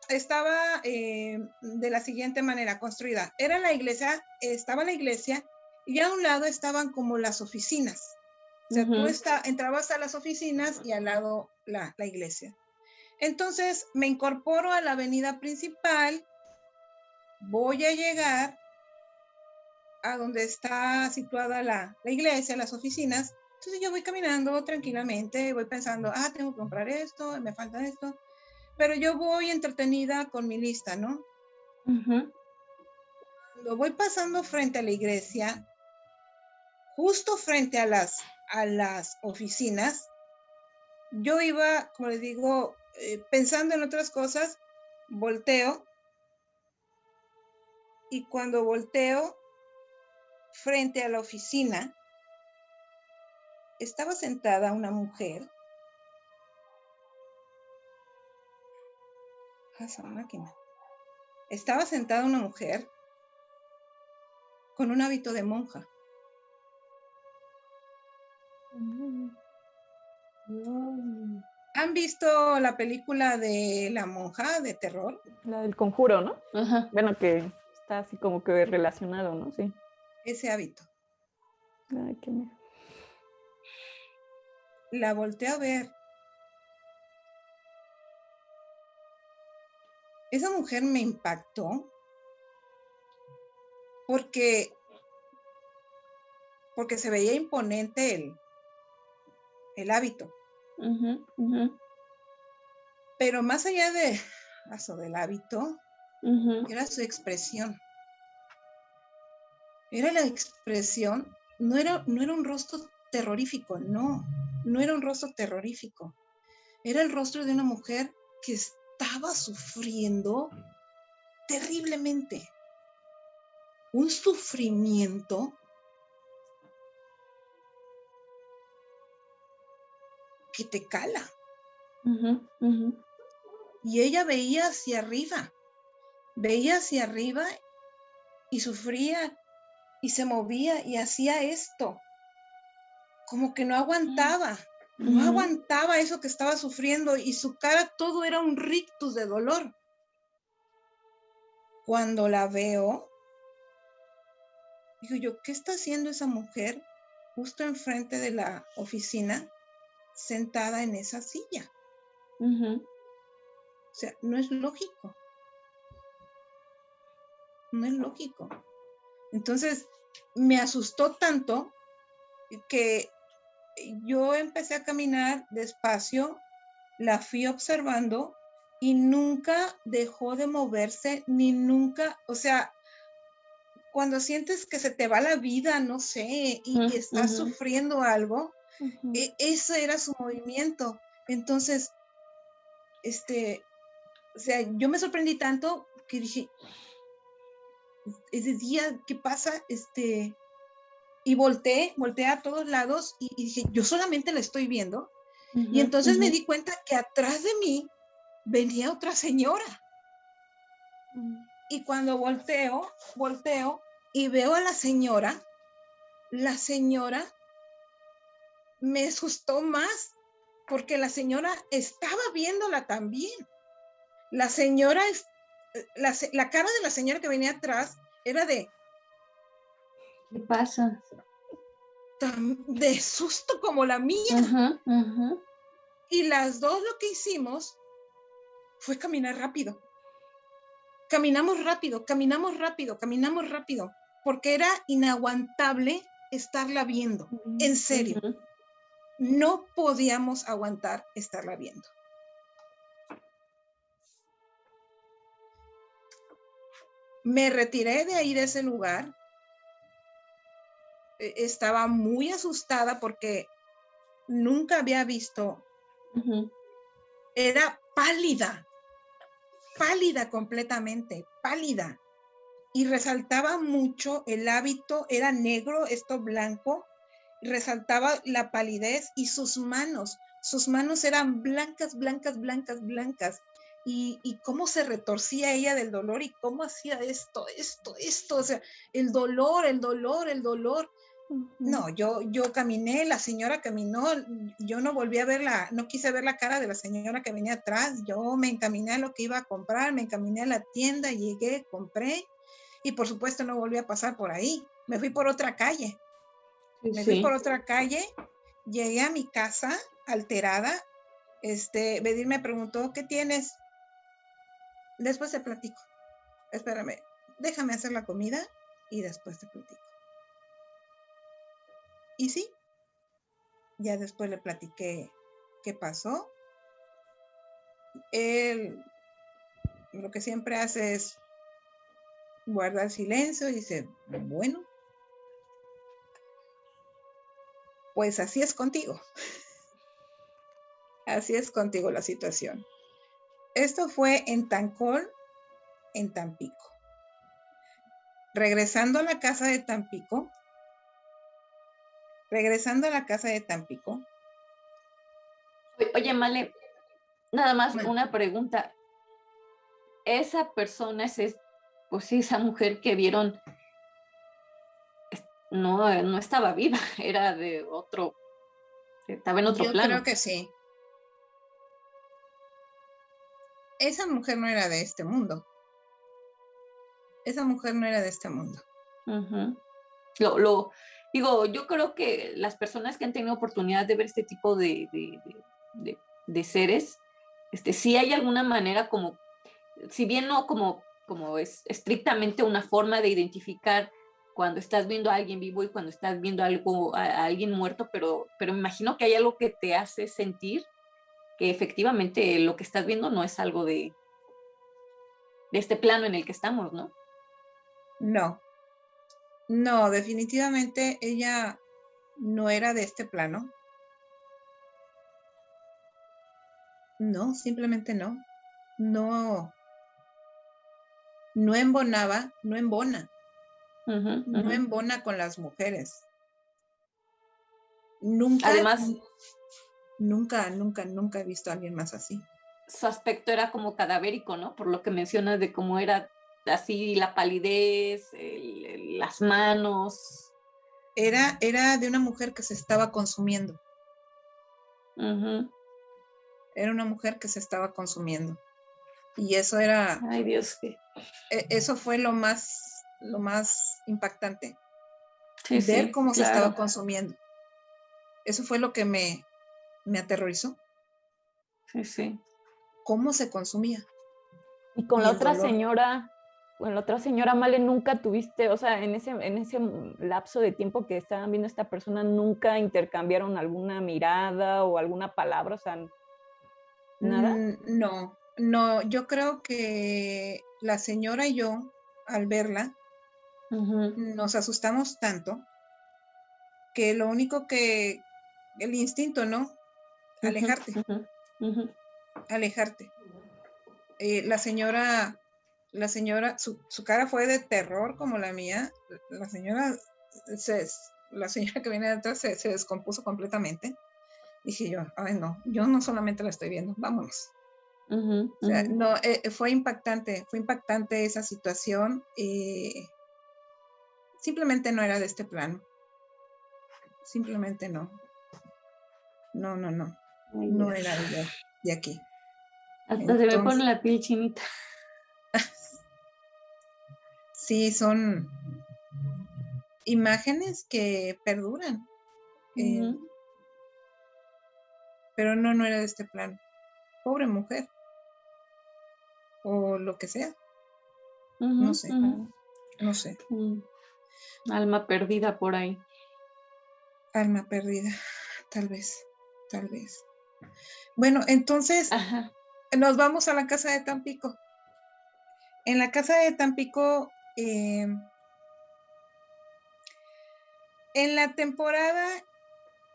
estaba de la siguiente manera construida. Estaba la iglesia y a un lado estaban como las oficinas. O sea, tú entrabas a las oficinas y al lado la iglesia. Entonces, me incorporo a la avenida principal, voy a llegar a donde está situada la iglesia, las oficinas. Entonces yo voy caminando tranquilamente, voy pensando, tengo que comprar esto, me falta esto, pero yo voy entretenida con mi lista, ¿no? Cuando voy pasando frente a la iglesia, justo frente a las oficinas, yo iba, como les digo, pensando en otras cosas, volteo, y cuando volteo frente a la oficina, estaba sentada una mujer. Estaba sentada una mujer con un hábito de monja. ¿Han visto la película de la monja de terror? La del Conjuro, ¿no? Bueno, que está así como que relacionado, ¿no? Sí. Ese hábito. Ay, qué miedo. La volteé a ver. Esa mujer me impactó porque se veía imponente el hábito. Pero más allá del hábito, era su expresión. Era la expresión, no era un rostro terrorífico, no era un rostro terrorífico. Era el rostro de una mujer que estaba sufriendo terriblemente. Un sufrimiento que te cala. Y ella veía hacia arriba y sufría y se movía y hacía esto. Como que no aguantaba eso que estaba sufriendo y su cara todo era un rictus de dolor. Cuando la veo, digo yo, ¿qué está haciendo esa mujer justo enfrente de la oficina, sentada en esa silla? O sea, no es lógico. No es lógico. Entonces, me asustó tanto que yo empecé a caminar despacio, la fui observando y nunca dejó de moverse, ni nunca, o sea, cuando sientes que se te va la vida, no sé, y estás sufriendo algo, ese era su movimiento. Entonces, o sea, yo me sorprendí tanto que dije, ese día, ¿qué pasa? Y volteé a todos lados y dije, yo solamente la estoy viendo. Y entonces me di cuenta que atrás de mí venía otra señora. Y cuando volteo y veo a la señora, la señora me asustó más porque la señora estaba viéndola también. La señora, la cara de la señora que venía atrás era de ¿Qué pasa? de susto como la mía. Ajá, ajá. Y las dos lo que hicimos fue caminar rápido. Caminamos rápido, caminamos rápido, caminamos rápido, porque era inaguantable estarla viendo. En serio, Ujú. no podíamos aguantar estarla viendo. Me retiré de ahí, de ese lugar. Estaba muy asustada porque nunca había visto. Ujú. Era pálida, pálida completamente, pálida. Y resaltaba mucho el hábito, era negro, esto blanco, resaltaba la palidez y sus manos eran blancas, blancas, blancas, blancas. Y cómo se retorcía ella del dolor y cómo hacía esto, o sea, el dolor. No, yo caminé, la señora caminó, yo no volví a verla, no quise ver la cara de la señora que venía atrás, yo me encaminé a lo que iba a comprar, me encaminé a la tienda, llegué, compré y por supuesto no volví a pasar por ahí, me fui por otra calle, llegué a mi casa alterada, Bedir me preguntó, ¿qué tienes? Después te platico, espérame, déjame hacer la comida y después te platico. Y sí, ya después le platiqué qué pasó. Él lo que siempre hace es guardar silencio y dice, bueno, pues así es contigo. Así es contigo la situación. Esto fue en Tancol, en Tampico. Regresando a la casa de Tampico, Oye, Male, nada más bueno, una pregunta. Esa persona, pues sí, esa mujer que vieron, no estaba viva, era de otro, estaba en otro yo creo plano. que sí. Esa mujer no era de este mundo. Ujú. Digo, yo creo que las personas que han tenido oportunidad de ver este tipo de seres, sí hay alguna manera como, si bien no como es estrictamente una forma de identificar cuando estás viendo a alguien vivo y cuando estás viendo a alguien muerto, pero me imagino que hay algo que te hace sentir que efectivamente lo que estás viendo no es algo de este plano en el que estamos, ¿no? No, definitivamente ella no era de este plano. No, simplemente no. No embonaba, no embona. Uh-huh, No uh-huh. embona con las mujeres. Nunca Además, he visto a alguien más así. su aspecto era como cadavérico, ¿no? Por lo que mencionas de cómo era así la palidez, las manos. Era de una mujer que se estaba consumiendo. Uh-huh. Era una mujer que se estaba consumiendo. Y eso era... Ay, Dios. Eso fue lo más impactante. Sí, Ver sí, cómo claro. se estaba consumiendo. Eso fue lo que me aterrorizó. Sí, sí. Cómo se consumía. Y con Y la el otra dolor. señora, Male, nunca tuviste, o sea, en ese lapso de tiempo que estaban viendo a esta persona, nunca intercambiaron alguna mirada o alguna palabra, o sea, nada. No, yo creo que la señora y yo, al verla, Uh-huh. nos asustamos tanto que lo único que, el instinto, ¿no? Alejarte, Uh-huh. Uh-huh. alejarte. La señora, su cara fue de terror como la mía. La señora que viene detrás se descompuso completamente. Dije yo, ay no, yo no solamente la estoy viendo, vámonos. Uh-huh. O sea, Uh-huh. no, fue impactante esa situación. Simplemente no era de este plano. simplemente no. No, no, no. Ay, No Dios. era de aquí. Hasta se me pone Entonces, la piel chinita. sí, son imágenes que perduran. Ujú. Pero no era de este plano. Pobre mujer. O lo que sea. Ujú, No sé, ujú. no sé. Alma perdida por ahí. Alma perdida. Tal vez, tal vez. Bueno, entonces Ajá. nos vamos a la casa de Tampico. En la casa de Tampico, en la temporada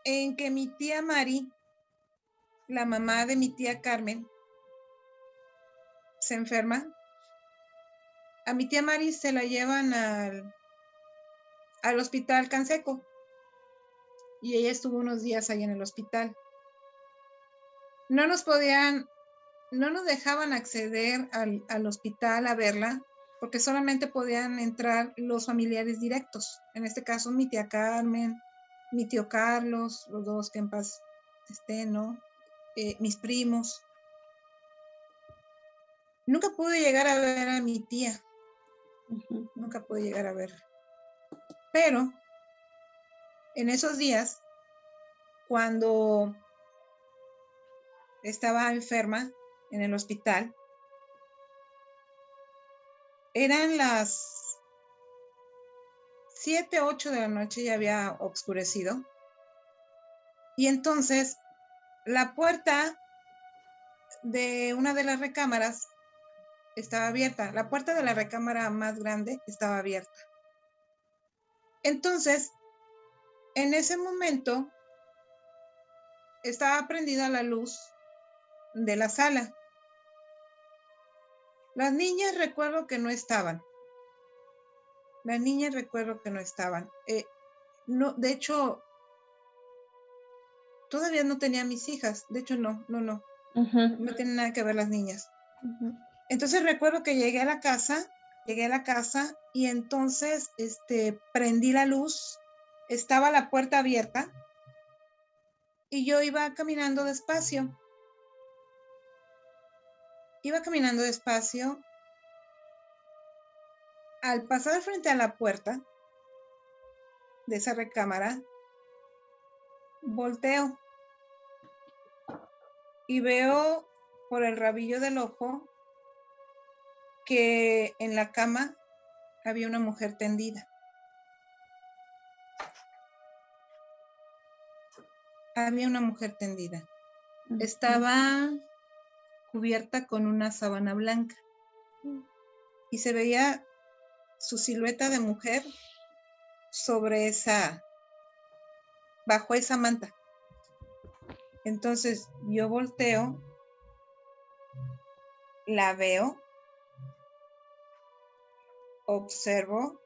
en que mi tía Mari, la mamá de mi tía Carmen, se enferma, a mi tía Mari se la llevan al hospital Canseco y ella estuvo unos días ahí en el hospital. No nos dejaban acceder al hospital a verla porque solamente podían entrar los familiares directos. En este caso, mi tía Carmen, mi tío Carlos, los dos que en paz estén, ¿no? Mis primos. Nunca pude llegar a ver a mi tía. Ujú. Nunca pude llegar a ver. Pero en esos días, cuando estaba enferma en el hospital, eran las 7, 8 de la noche, ya había oscurecido. Y entonces la puerta de una de las recámaras estaba abierta. La puerta de la recámara más grande estaba abierta. Entonces, en ese momento, estaba prendida la luz de la sala. Las niñas recuerdo que no estaban. No, de hecho, todavía no tenía mis hijas. De hecho, no. Ujú. No tienen nada que ver las niñas. Ujú. Entonces recuerdo que llegué a la casa y entonces prendí la luz, estaba la puerta abierta y yo iba caminando despacio. Al pasar frente a la puerta de esa recámara, volteo y veo por el rabillo del ojo que en la cama había una mujer tendida. Estaba cubierta con una sábana blanca y se veía su silueta de mujer bajo esa manta. Entonces yo volteo, la veo, observo,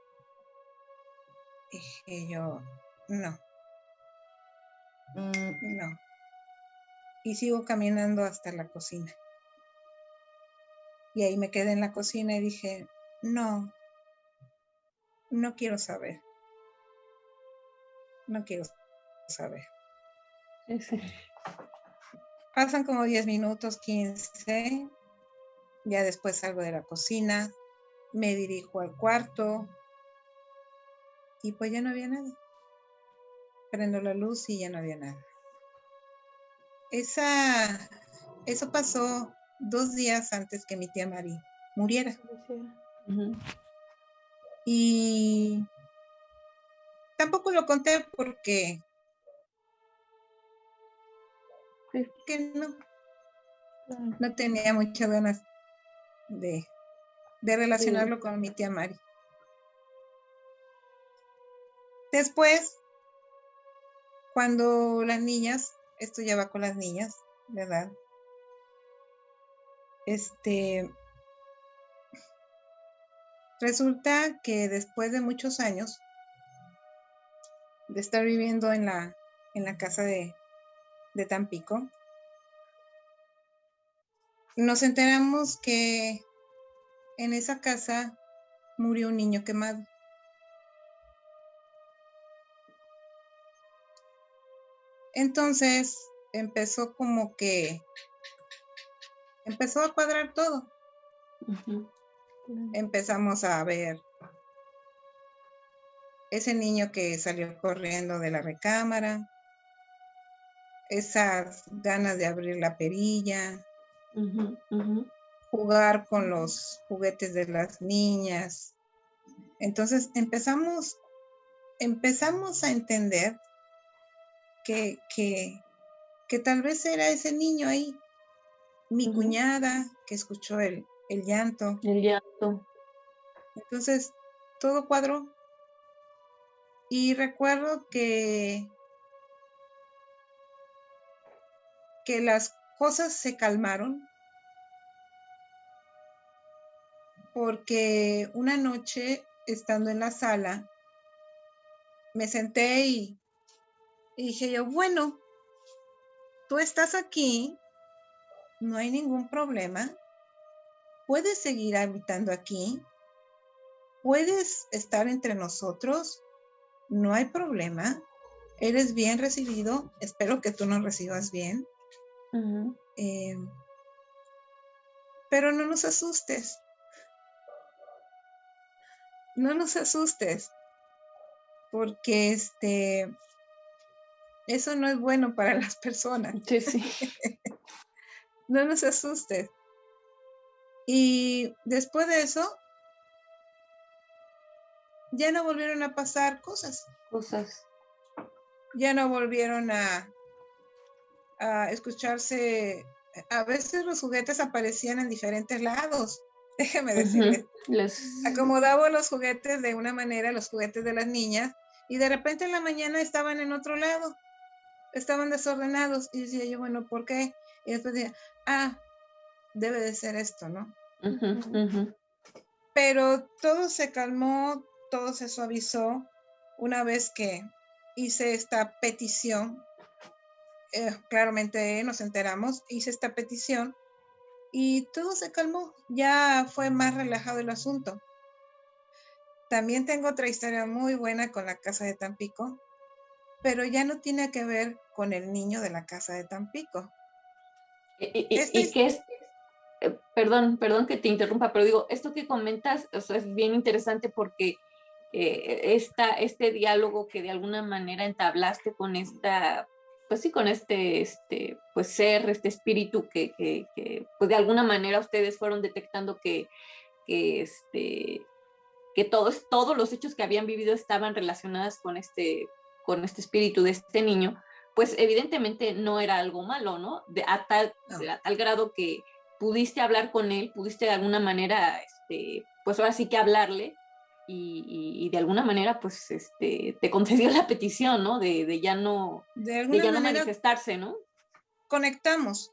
y dije yo, no. Y sigo caminando hasta la cocina. Y ahí me quedé en la cocina y dije, no quiero saber. Sí. Pasan como 10 minutos, 15. Ya después salgo de la cocina, me dirijo al cuarto y pues ya no había nada. Prendo la luz y ya no había nada. Eso pasó 2 días antes que mi tía Mari muriera. Ujú. Y tampoco lo conté porque no tenía muchas ganas de relacionarlo con mi tía Mari. Después, cuando las niñas, esto ya va con las niñas, ¿verdad? Resulta que después de muchos años de estar viviendo en la casa de Tampico, nos enteramos que en esa casa murió un niño quemado. Entonces empezó como que, empezó a cuadrar todo. Empezamos a ver ese niño que salió corriendo de la recámara, esas ganas de abrir la perilla, jugar con los juguetes de las niñas. Entonces empezamos a entender que tal vez era ese niño ahí, mi cuñada que escuchó el llanto. El llanto. Entonces todo cuadró. Y recuerdo que las cosas se calmaron porque una noche, estando en la sala, me senté y dije yo, bueno, tú estás aquí, no hay ningún problema, puedes seguir habitando aquí, puedes estar entre nosotros, no hay problema, eres bien recibido, espero que tú nos recibas bien, pero no nos asustes. No nos asustes, porque eso no es bueno para las personas. Sí, sí. No nos asustes. Y después de eso, ya no volvieron a pasar cosas. Ya no volvieron a escucharse. A veces los juguetes aparecían en diferentes lados. Déjeme decirles. Acomodaba los juguetes de una manera, los juguetes de las niñas, y de repente en la mañana estaban en otro lado. Estaban desordenados. Y decía yo, bueno, ¿por qué? Y después decía, debe de ser esto, ¿no? Pero todo se calmó, todo se suavizó una vez que hice esta petición. Claramente nos enteramos, hice esta petición y todo se calmó. Ya fue más relajado el asunto. También tengo otra historia muy buena con la casa de Tampico, pero ya no tiene que ver con el niño de la casa de Tampico. ¿Y qué es? Perdón que te interrumpa, pero digo, esto que comentas, o sea, es bien interesante porque este diálogo que de alguna manera entablaste con esta, pues sí, con pues ser, este espíritu que pues de alguna manera ustedes fueron detectando que todos los hechos que habían vivido estaban relacionados con este espíritu de este niño, pues evidentemente no era algo malo, ¿no? A tal grado que pudiste hablar con él, pudiste de alguna manera, pues ahora sí que hablarle, y de alguna manera, pues, te concedió la petición, ¿no? De ya no manifestarse, ¿no? Conectamos.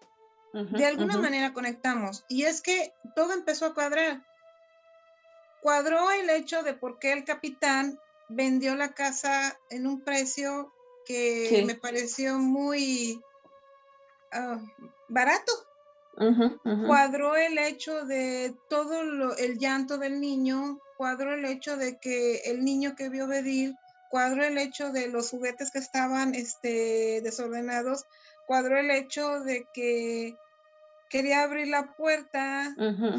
De alguna manera conectamos. Y es que todo empezó a cuadrar. Cuadró el hecho de por qué el capitán vendió la casa en un precio que me pareció muy barato. Cuadró el hecho de todo el llanto del niño, cuadró el hecho de que el niño que vio venir, cuadró el hecho de los juguetes que estaban desordenados, cuadró el hecho de que quería abrir la puerta,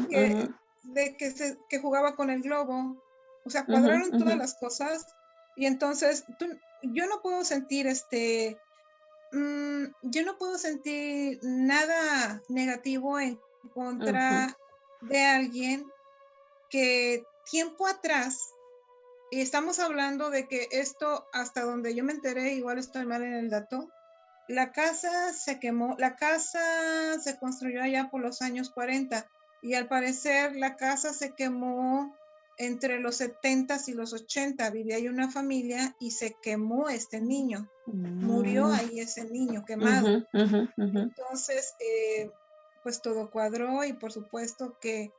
que jugaba con el globo. O sea, cuadraron todas las cosas. Y entonces yo no puedo sentir nada negativo en contra de alguien que tiempo atrás, y estamos hablando de que esto, hasta donde yo me enteré, igual estoy mal en el dato, la casa se quemó, la casa se construyó allá por los años 40 y al parecer la casa se quemó entre los 70s y los 80. Vivía ahí una familia y se quemó este niño. Murió ahí ese niño quemado. Entonces, pues todo cuadró y por supuesto que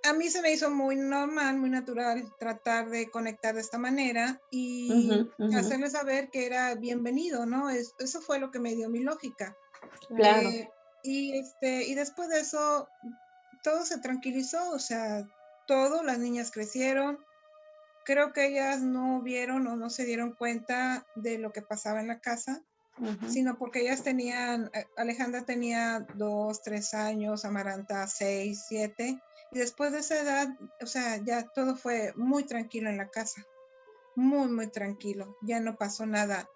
a mí se me hizo muy normal, muy natural tratar de conectar de esta manera y hacerle saber que era bienvenido, ¿no? Eso fue lo que me dio mi lógica. Claro. Y después de eso, todo se tranquilizó, o sea, las niñas crecieron, creo que ellas no vieron o no se dieron cuenta de lo que pasaba en la casa, sino porque ellas tenían, Alejandra tenía 2, 3 años, Amaranta 6, 7, y después de esa edad, o sea, ya todo fue muy tranquilo en la casa, muy, muy tranquilo, ya no pasó nada,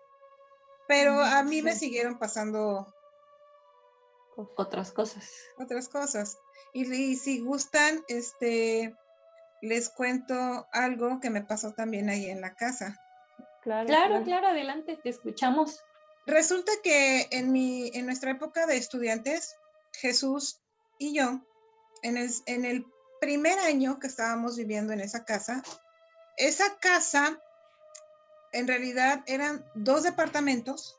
pero a mí me siguieron pasando Otras cosas. otras cosas, y si gustan, les cuento algo que me pasó también ahí en la casa. Claro, adelante, te escuchamos. Resulta que en nuestra época de estudiantes, Jesús y yo, en el primer año que estábamos viviendo en esa casa en realidad eran 2 departamentos,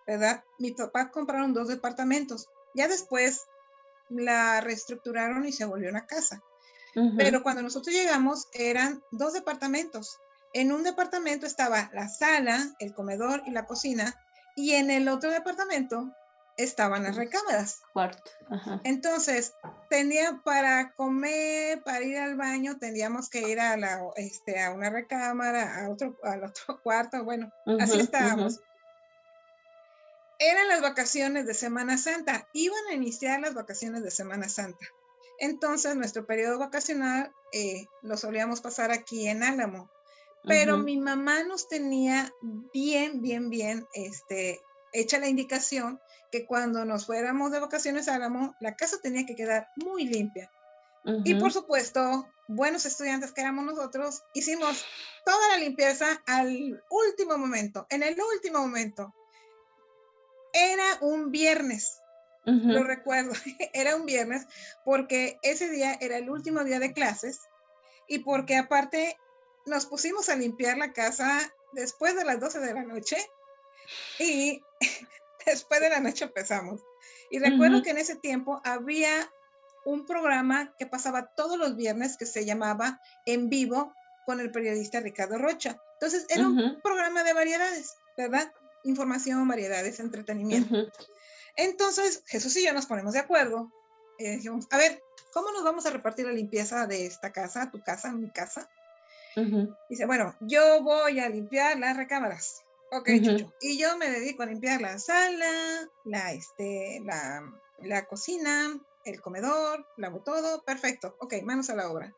¿verdad? Mi papá compraron 2 departamentos. Ya después la reestructuraron y se volvió una casa. Pero cuando nosotros llegamos eran 2 departamentos. En un departamento estaba la sala, el comedor y la cocina, y en el otro departamento estaban las recámaras. Cuarto. Ajá. Entonces, para comer, para ir al baño, teníamos que ir a una recámara, al otro cuarto, bueno, así estábamos. Eran las vacaciones de Semana Santa, iban a iniciar las vacaciones de Semana Santa. Entonces, nuestro periodo vacacional lo solíamos pasar aquí en Álamo. Pero mi mamá nos tenía bien hecha la indicación que cuando nos fuéramos de vacaciones a Álamo, la casa tenía que quedar muy limpia. Y por supuesto, buenos estudiantes que éramos nosotros, hicimos toda la limpieza al último momento, en el último momento. Era un viernes. Lo recuerdo, era un viernes porque ese día era el último día de clases y porque aparte nos pusimos a limpiar la casa después de las 12 de la noche y después de la noche empezamos. Y recuerdo que en ese tiempo había un programa que pasaba todos los viernes que se llamaba En Vivo con el periodista Ricardo Rocha. Entonces era un programa de variedades, ¿verdad? Información, variedades, entretenimiento. Entonces, Jesús y yo nos ponemos de acuerdo. Dijimos, a ver, ¿cómo nos vamos a repartir la limpieza de esta casa, tu casa, mi casa? Dice, bueno, yo voy a limpiar las recámaras. Ok, Chucho. Y yo me dedico a limpiar la sala, la cocina, el comedor, lavo todo. Perfecto. Ok, manos a la obra.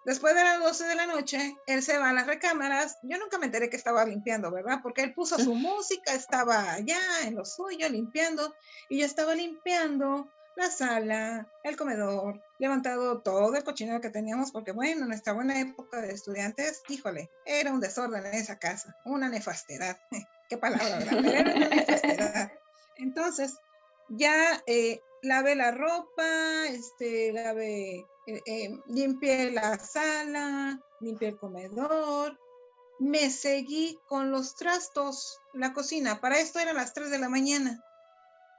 Después de las 12 de la noche, él se va a las recámaras. Yo nunca me enteré que estaba limpiando, ¿verdad? Porque él puso su música, estaba allá en lo suyo limpiando, y yo estaba limpiando la sala, el comedor, levantado todo el cochinero que teníamos, porque bueno, en nuestra buena época de estudiantes, híjole, era un desorden en esa casa, una nefastedad. Qué palabra, ¿verdad? Pero era una nefastedad. Entonces, ya lavé la ropa, limpié la sala, limpié el comedor, me seguí con los trastos, la cocina. Para esto eran las 3 de la mañana.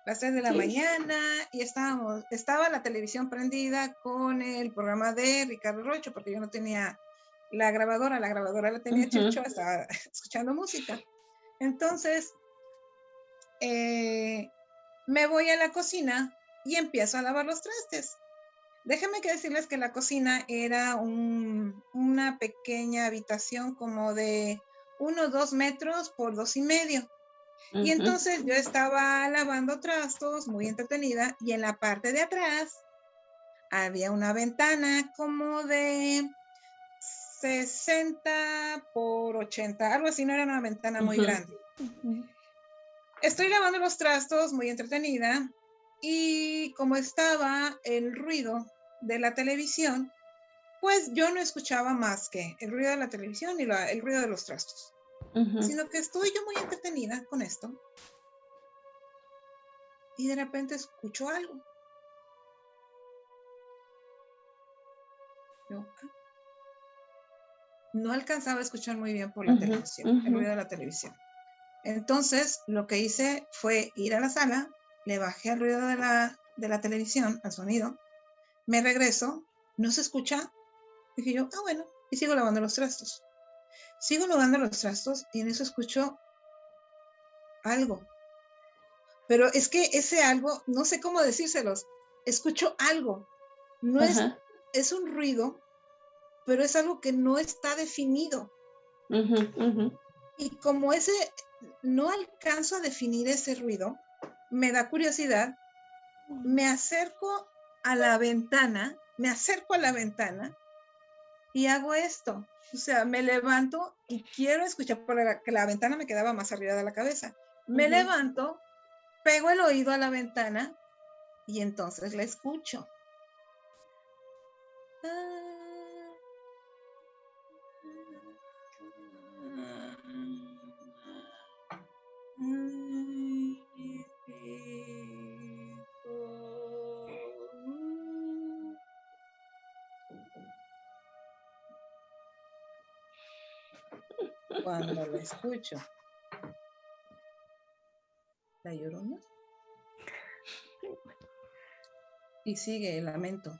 Las 3 de la mañana y estaba la televisión prendida con el programa de Ricardo Rocha, porque yo no tenía la grabadora la tenía Chucho, estaba escuchando música. Entonces, me voy a la cocina y empiezo a lavar los trastes. Déjenme que decirles que la cocina era una pequeña habitación como de 1 o 2 metros por 2,5. Y entonces yo estaba lavando trastos, muy entretenida, y en la parte de atrás había una ventana como de 60 por 80, algo así, no era una ventana muy grande. Estoy lavando los trastos, muy entretenida, y como estaba el ruido de la televisión, pues yo no escuchaba más que el ruido de la televisión y el ruido de los trastos. Sino que estoy yo muy entretenida con esto y de repente escucho algo. Yo no alcanzaba a escuchar muy bien por la televisión, el ruido de la televisión. Entonces lo que hice fue ir a la sala, le bajé el ruido de la televisión, al sonido, me regreso, no se escucha, dije yo, bueno, y sigo lavando los trastos. Sigo lavando los trastos y en eso escucho algo. Pero es que ese algo, no sé cómo decírselos, escucho algo. No es un ruido, pero es algo que no está definido. Y como no alcanzo a definir ese ruido, me da curiosidad, me acerco a la ventana y hago esto. O sea, me levanto y quiero escuchar, porque la ventana me quedaba más arriba de la cabeza. Me levanto, pego el oído a la ventana y entonces la escucho. Cuando la escucho, La Llorona, y sigue el lamento.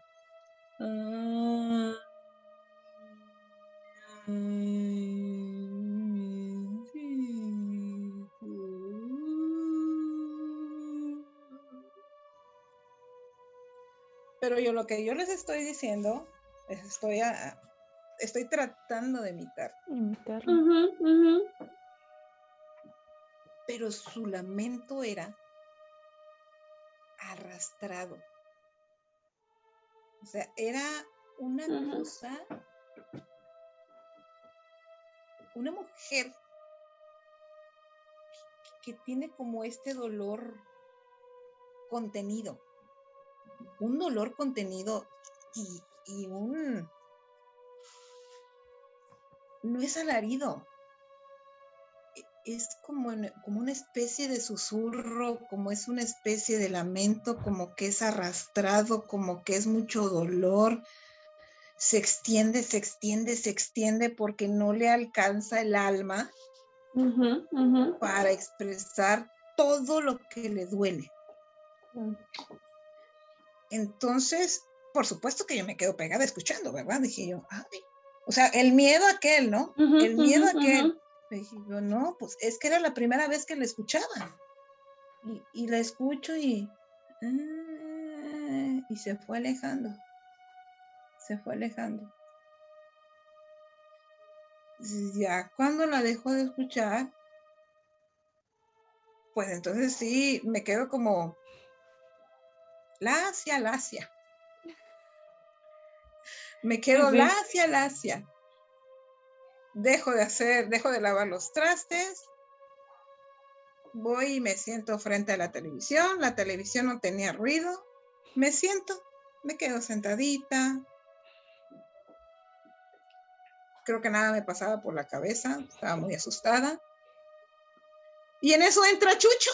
Pero lo que yo les estoy diciendo, estoy tratando de imitarlo. Pero su lamento era arrastrado. O sea, era una cosa, una mujer que tiene como este dolor contenido. Un dolor contenido y no es alarido. Es como una especie de susurro, como es una especie de lamento, como que es arrastrado, como que es mucho dolor. Se extiende porque no le alcanza el alma para expresar todo lo que le duele. Entonces, por supuesto que yo me quedo pegada escuchando, ¿verdad? Dije yo, o sea, el miedo a aquel, ¿no? El miedo a aquel. Dije yo, no, pues es que era la primera vez que la escuchaba. Y la escucho y se fue alejando. Ya cuando la dejo de escuchar, pues entonces sí, me quedo como lacia. Me quedo lacia. Dejo de lavar los trastes, voy y me siento frente a la televisión no tenía ruido, me siento, me quedo sentadita, creo que nada me pasaba por la cabeza, estaba muy asustada, y en eso entra Chucho.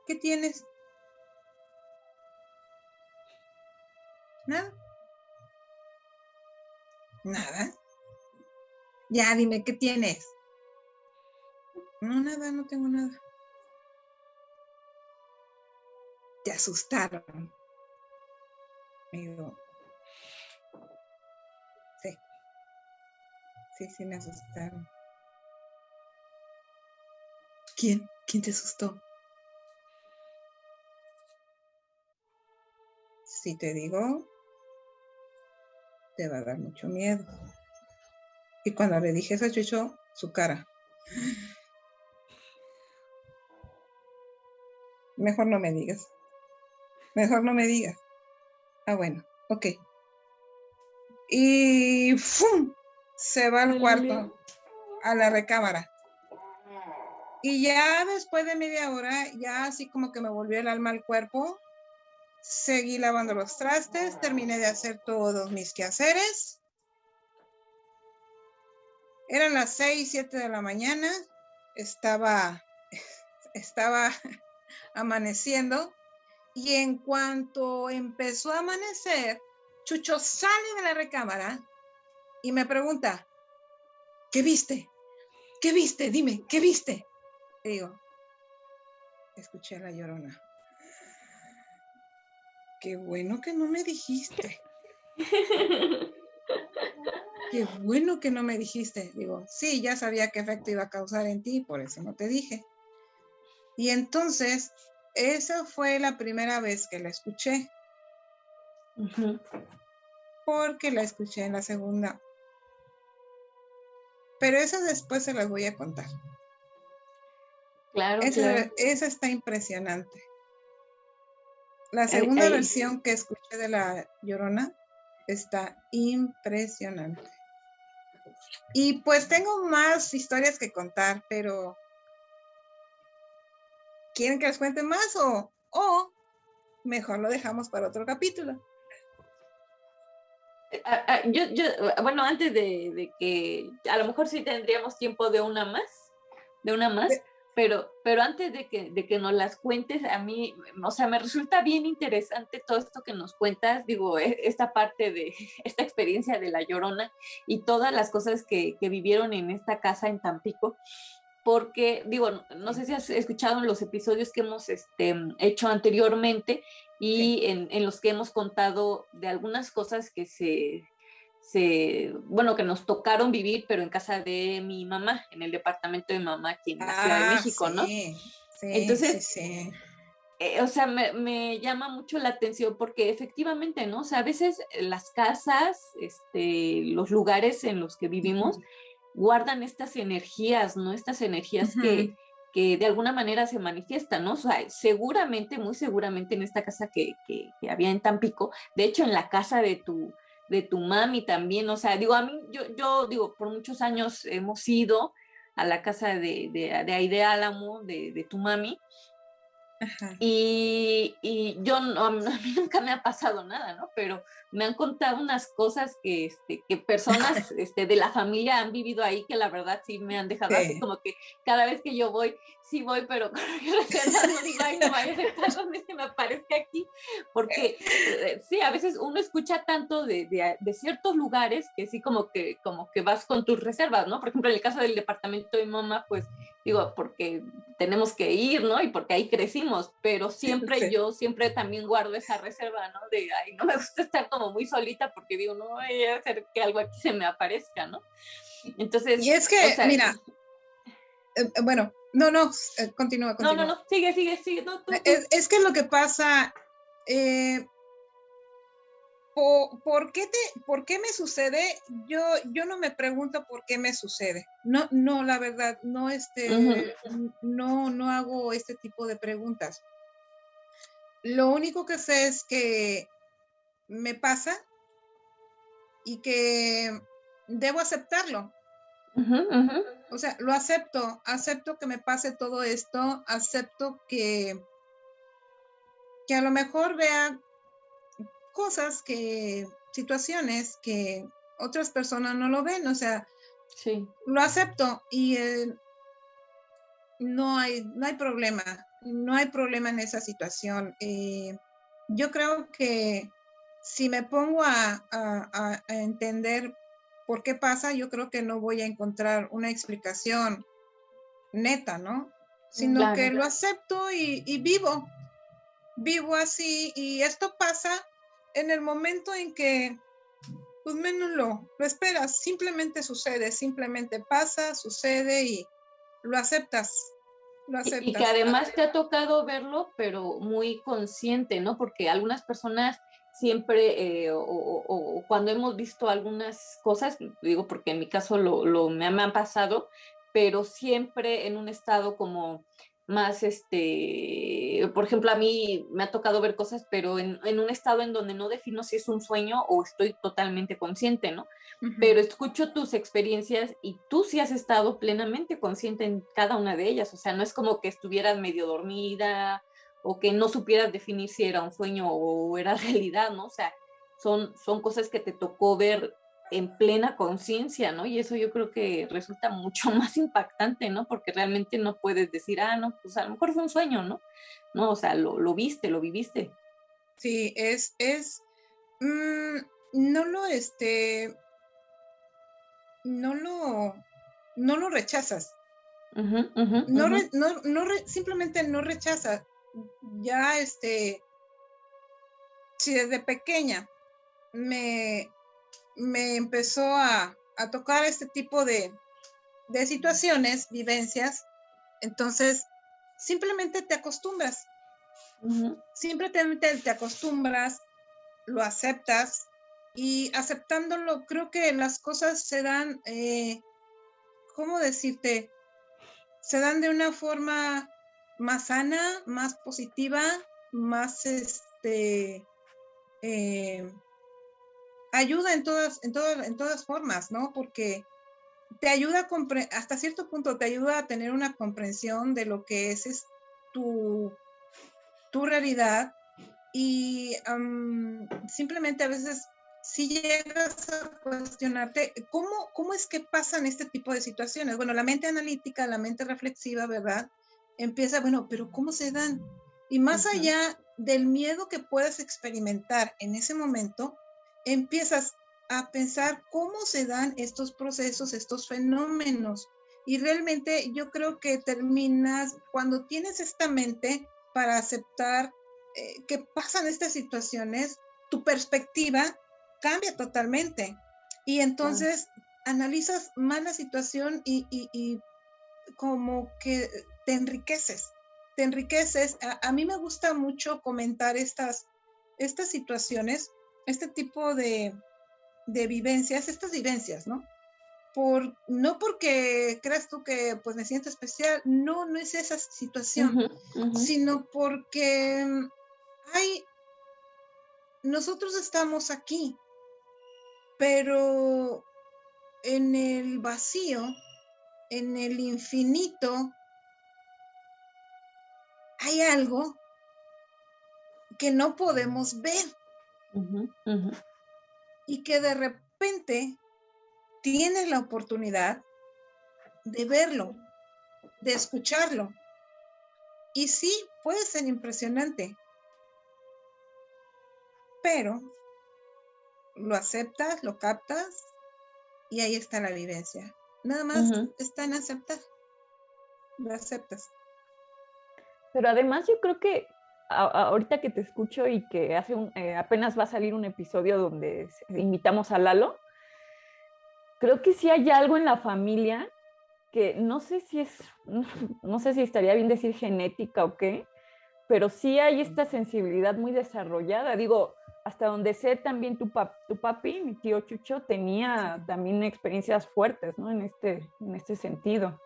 ¿Qué tienes? Nada. Ya, dime, ¿qué tienes? No, nada, no tengo nada. Te asustaron. Digo, sí, me asustaron. ¿Quién te asustó? Si te digo, te va a dar mucho miedo. Y cuando le dije eso a Chucho, su cara. Mejor no me digas. Ah, bueno, ok. Y ¡fum! Se va al cuarto, a la recámara. Y ya después de media hora, ya así como que me volvió el alma al cuerpo, seguí lavando los trastes, terminé de hacer todos mis quehaceres. Eran las 6, 7 de la mañana, estaba amaneciendo, y en cuanto empezó a amanecer, Chucho sale de la recámara y me pregunta, ¿qué viste? ¿Qué viste? Dime, ¿qué viste? Y digo, escuché a La Llorona. Qué bueno que no me dijiste. Qué bueno que no me dijiste. Digo, sí, ya sabía qué efecto iba a causar en ti, por eso no te dije. Y entonces esa fue la primera vez que la escuché, porque la escuché en la segunda. Pero esa después se las voy a contar. Claro, Esa, claro. esa está impresionante. La segunda versión que escuché de La Llorona está impresionante. Y pues tengo más historias que contar, pero ¿quieren que les cuente más o mejor lo dejamos para otro capítulo? Bueno, antes de que a lo mejor sí tendríamos tiempo de una más, pero antes de que nos las cuentes, a mí, o sea, me resulta bien interesante todo esto que nos cuentas, digo, esta parte de esta experiencia de La Llorona y todas las cosas que vivieron en esta casa en Tampico, porque, digo, no sé si has escuchado los episodios que hemos hecho anteriormente y en los que hemos contado de algunas cosas que bueno, que nos tocaron vivir, pero en casa de mi mamá, en el departamento de mi mamá aquí en la Ciudad de México, sí, ¿no? Sí, Entonces, sí. O sea, me llama mucho la atención porque efectivamente, ¿no? O sea, a veces las casas, los lugares en los que vivimos, guardan estas energías, ¿no? Estas energías que de alguna manera se manifiestan, ¿no? O sea, seguramente, muy seguramente en esta casa que había en Tampico, de hecho en la casa de tu mami también, o sea, digo, a mí, yo digo, por muchos años hemos ido a la casa de ahí de Álamo, de tu mami, y yo, a mí nunca me ha pasado nada, ¿no? Pero me han contado unas cosas que personas de la familia han vivido ahí que la verdad sí me han dejado así como que cada vez que yo voy, sí voy, pero reservando, digo, ay, no vaya a ser tan donde se me aparezca aquí, porque sí, a veces uno escucha tanto de ciertos lugares que sí como que vas con tus reservas, ¿no? Por ejemplo, en el caso del departamento de mi mamá, pues digo, porque tenemos que ir, ¿no? Y porque ahí crecimos, pero siempre yo siempre también guardo esa reserva, ¿no? De, ay, no me gusta estar como muy solita porque digo, no voy a hacer que algo aquí se me aparezca, ¿no? Entonces, y es que, o sea, mira, bueno, continúa. No, sigue, no, tú. Es que lo que pasa, ¿por qué me sucede? Yo no me pregunto por qué me sucede. No, la verdad, no, no hago este tipo de preguntas. Lo único que sé es que me pasa y que debo aceptarlo. O sea, lo acepto que me pase todo esto, acepto que a lo mejor vea cosas, situaciones que otras personas no lo ven, o sea, sí. Lo acepto y no hay problema, en esa situación. Yo creo que si me pongo a entender por qué pasa, yo creo que no voy a encontrar una explicación neta, ¿no? Sino que lo acepto y vivo así, y esto pasa en el momento en que pues menos lo esperas, simplemente sucede, simplemente pasa, sucede y lo aceptas. Y que además te ha tocado verlo, pero muy consciente, ¿no? Porque algunas personas siempre, o cuando hemos visto algunas cosas, digo porque en mi caso me han pasado, pero siempre en un estado como más, por ejemplo, a mí me ha tocado ver cosas, pero en un estado en donde no defino si es un sueño o estoy totalmente consciente, ¿no? Pero escucho tus experiencias y tú sí has estado plenamente consciente en cada una de ellas, o sea, no es como que estuvieras medio dormida o que no supieras definir si era un sueño o era realidad, ¿no? O sea, son cosas que te tocó ver en plena conciencia, ¿no? Y eso yo creo que resulta mucho más impactante, ¿no? Porque realmente no puedes decir, no, pues a lo mejor fue un sueño, ¿no? No, o sea, lo viste, lo viviste. Sí, no lo rechazas. Simplemente no rechazas. Ya, si desde pequeña me empezó a tocar este tipo de situaciones, vivencias, entonces simplemente te acostumbras Simplemente te acostumbras, lo aceptas y aceptándolo creo que las cosas se dan, ¿cómo decirte? Se dan de una forma más sana, más positiva, más ayuda en todas formas, ¿no? Porque te ayuda hasta cierto punto te ayuda a tener una comprensión de lo que es tu realidad y simplemente a veces si llegas a cuestionarte cómo es que pasan este tipo de situaciones. Bueno, la mente analítica, la mente reflexiva, ¿verdad? Empieza, bueno, pero ¿cómo se dan? Y más allá del miedo que puedas experimentar en ese momento, empiezas a pensar cómo se dan estos procesos, estos fenómenos. Y realmente yo creo que terminas, cuando tienes esta mente para aceptar que pasan estas situaciones, tu perspectiva cambia totalmente. Y entonces analizas más la situación y como que te enriqueces. A mí me gusta mucho comentar estas situaciones, este tipo de vivencias, estas vivencias, ¿no? No porque creas tú que pues me siento especial, no es esa situación, sino porque nosotros estamos aquí, pero en el vacío, en el infinito, hay algo que no podemos ver y que de repente tienes la oportunidad de verlo, de escucharlo. Y sí, puede ser impresionante, pero lo aceptas, lo captas y ahí está la vivencia. Nada más está en aceptar. Lo aceptas. Pero además yo creo que ahorita que te escucho y que apenas va a salir un episodio donde invitamos a Lalo, creo que sí hay algo en la familia que no sé si estaría bien decir genética o qué, pero sí hay esta sensibilidad muy desarrollada. Digo, hasta donde sé también tu papi, mi tío Chucho, tenía también experiencias fuertes, ¿no? En este sentido.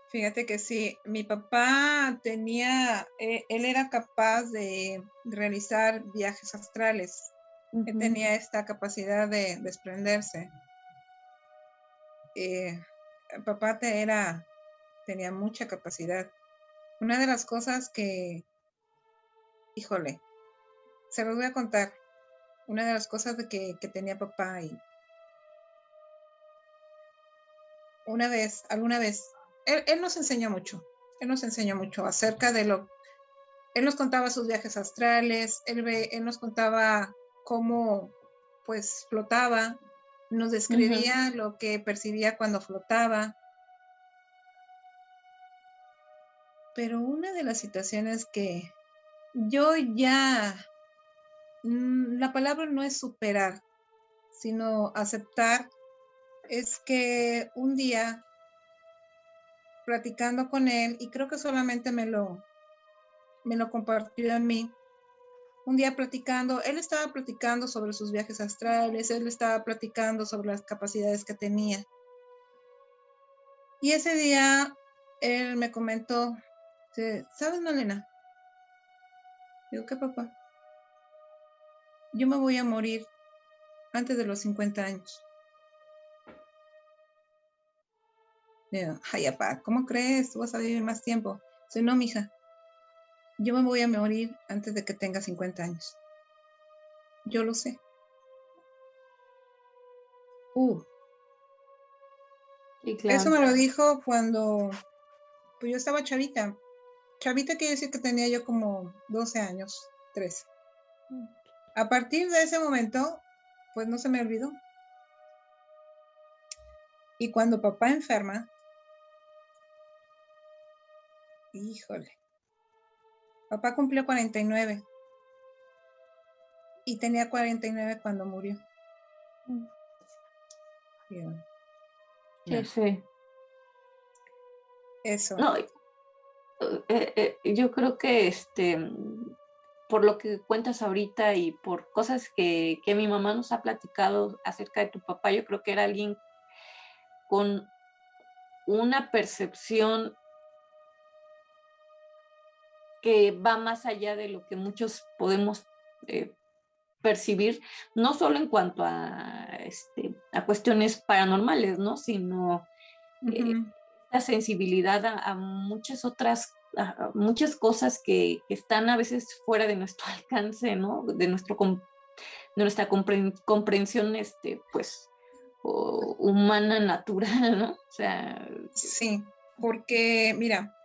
Fíjate que sí, mi papá él era capaz de realizar viajes astrales. Él tenía esta capacidad de desprenderse. Papá tenía mucha capacidad. Una de las cosas que, híjole, se los voy a contar. Una de las cosas que tenía papá y alguna vez, él nos enseñó mucho. Él nos enseñó mucho acerca de él nos contaba sus viajes astrales, él nos contaba cómo pues flotaba, nos describía lo que percibía cuando flotaba. Pero una de las situaciones que yo la palabra no es superar, sino aceptar, es que un día platicando con él, y creo que solamente me lo compartió a mí, un día él estaba platicando sobre sus viajes astrales, él estaba platicando sobre las capacidades que tenía. Y ese día él me comentó, ¿sabes, Malena? Digo, ¿qué, papá? Yo me voy a morir antes de los 50 años. Digo, ay, papá, ¿cómo crees? Tú vas a vivir más tiempo. Dice, no, mija, yo me voy a morir antes de que tenga 50 años. Yo lo sé. Sí, claro. Eso me lo dijo cuando pues yo estaba chavita. Chavita quiere decir que tenía yo como 12 años, 13. A partir de ese momento, pues no se me olvidó. Y cuando papá enferma, híjole, papá cumplió 49 y tenía 49 cuando murió. Sí. Eso. No, Yo creo que por lo que cuentas ahorita y por cosas que mi mamá nos ha platicado acerca de tu papá, yo creo que era alguien con una percepción que va más allá de lo que muchos podemos percibir, no solo en cuanto a cuestiones paranormales, ¿no? Sino la sensibilidad a muchas otras, a muchas cosas que están a veces fuera de nuestro alcance, ¿no? De nuestra comprensión, pues, humana, natural, ¿no? O sea, Sí, porque mira,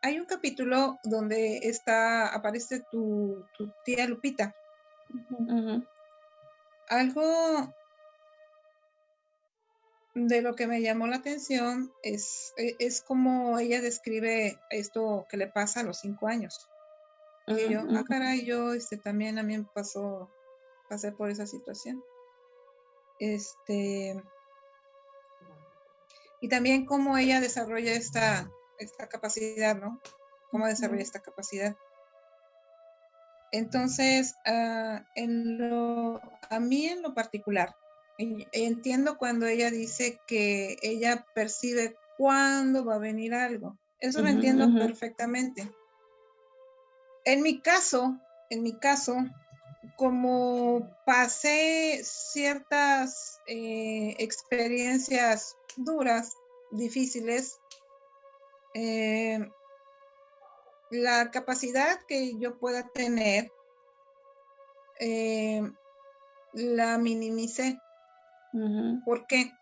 hay un capítulo donde aparece tu tía Lupita. ujú, Algo de lo que me llamó la atención es como ella describe esto que le pasa a los 5 años. Y yo, ujú, caray, yo también a mí me pasé por esa situación. Y también cómo ella desarrolla esta capacidad, ¿no? Cómo desarrolla esta capacidad. Entonces, a mí en lo particular, entiendo cuando ella dice que ella percibe cuándo va a venir algo. Eso lo entiendo perfectamente. En mi caso, como pasé ciertas experiencias duras, difíciles, la capacidad que yo pueda tener la minimicé. ¿Por qué?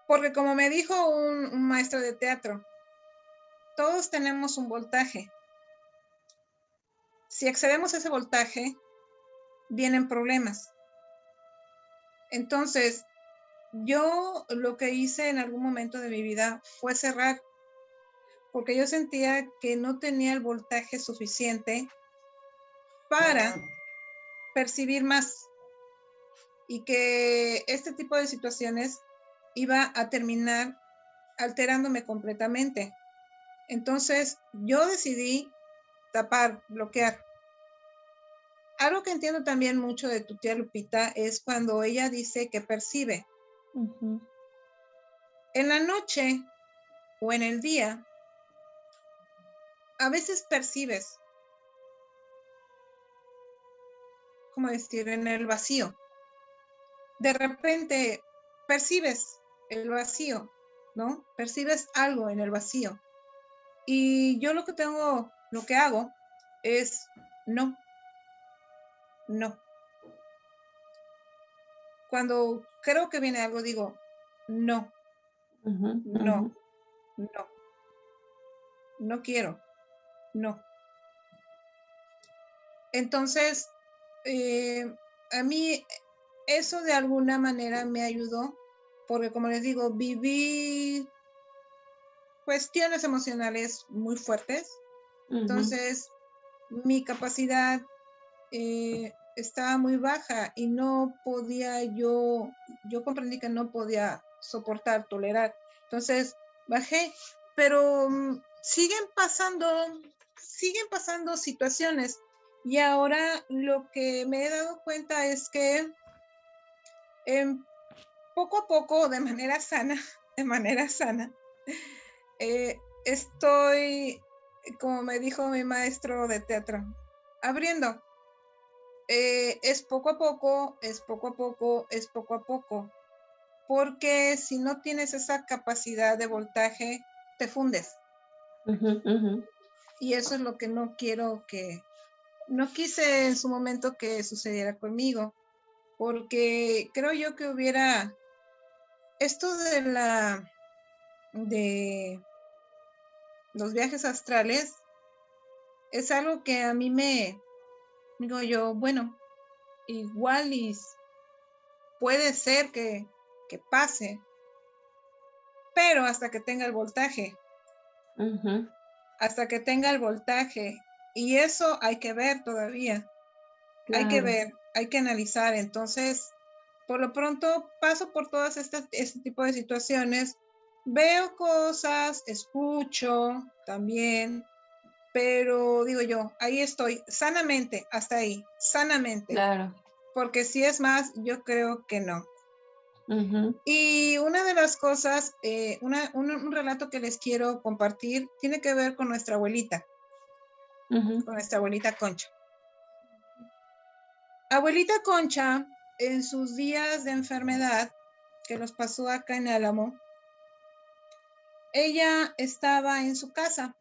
Porque como me dijo un maestro de teatro, todos tenemos un voltaje. Si excedemos ese voltaje, vienen problemas. Entonces, yo lo que hice en algún momento de mi vida fue cerrar, porque yo sentía que no tenía el voltaje suficiente para percibir más y que este tipo de situaciones iba a terminar alterándome completamente. Entonces, yo decidí tapar, bloquear. Algo que entiendo también mucho de tu tía Lupita es cuando ella dice que percibe. En la noche o en el día, a veces percibes, ¿cómo decir?, en el vacío. De repente percibes el vacío, ¿no? Percibes algo en el vacío. Y yo lo que hago es no. Cuando creo que viene algo, digo, no quiero, no. Entonces, a mí eso de alguna manera me ayudó, porque como les digo, viví cuestiones emocionales muy fuertes. Entonces, mi capacidad estaba muy baja y no podía yo comprendí que no podía soportar, tolerar. Entonces, bajé, pero siguen pasando situaciones. Y ahora lo que me he dado cuenta es que poco a poco, de manera sana, estoy, como me dijo mi maestro de teatro, abriendo. Es poco a poco, porque si no tienes esa capacidad de voltaje, te fundes. Y eso es lo que no quise en su momento que sucediera conmigo, porque creo yo que hubiera esto de los viajes astrales es algo que a mí digo yo, bueno, igual y puede ser que pase, pero hasta que tenga el voltaje. Hasta que tenga el voltaje. Y eso hay que ver todavía. Claro. Hay que ver, hay que analizar. Entonces, por lo pronto paso por todas este tipo de situaciones, Veo cosas, escucho también, pero digo yo, ahí estoy, sanamente, hasta ahí, sanamente. Claro. Porque si es más, yo creo que no. Ujú. Y una de las cosas, un relato que les quiero compartir, tiene que ver con nuestra abuelita, Ujú. con nuestra abuelita Concha. Abuelita Concha, en sus días de enfermedad, que los pasó acá en Álamo, ella estaba en su casa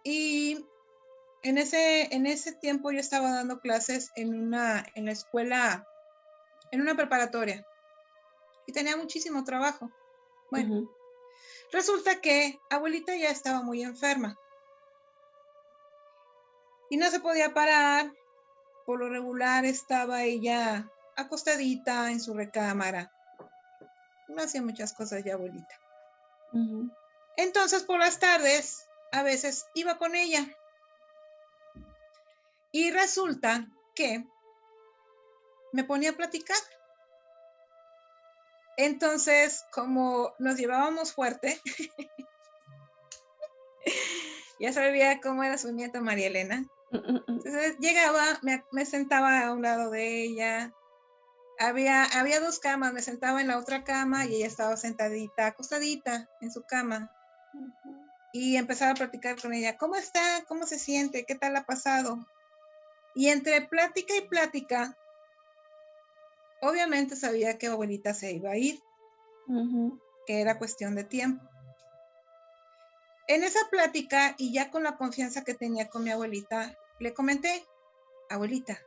y en ese tiempo yo estaba dando clases en la escuela, en una preparatoria, y tenía muchísimo trabajo. Bueno, Ujú. resulta que abuelita ya estaba muy enferma y no se podía parar. Por lo regular estaba ella acostadita en su recámara. No hacía muchas cosas ya abuelita. Ujú. Entonces por las tardes a veces iba con ella. Y resulta que me ponía a platicar. Entonces, como nos llevábamos fuerte, ya sabía cómo era su nieta María Elena. Entonces llegaba, me sentaba a un lado de ella. Había dos camas, me sentaba en la otra cama y ella estaba sentadita, acostadita en su cama. Y empezaba a platicar con ella. ¿Cómo está? ¿Cómo se siente? ¿Qué tal ha pasado? Y entre plática y plática, obviamente sabía que abuelita se iba a ir, Ujú. que era cuestión de tiempo. En esa plática, y ya con la confianza que tenía con mi abuelita, le comenté, abuelita,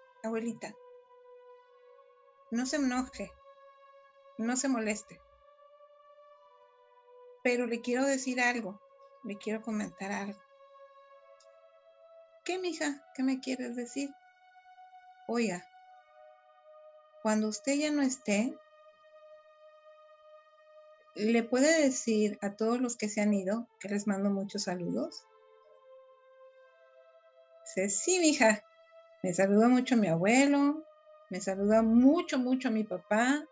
no se enoje, no se moleste, pero le quiero decir algo, le quiero comentar algo. ¿Qué, mija? ¿Qué me quieres decir? Oiga, cuando usted ya no esté, ¿le puede decir a todos los que se han ido que les mando muchos saludos? Dice, sí, mija, me saluda mucho mi abuelo, me saluda mucho a mi papá,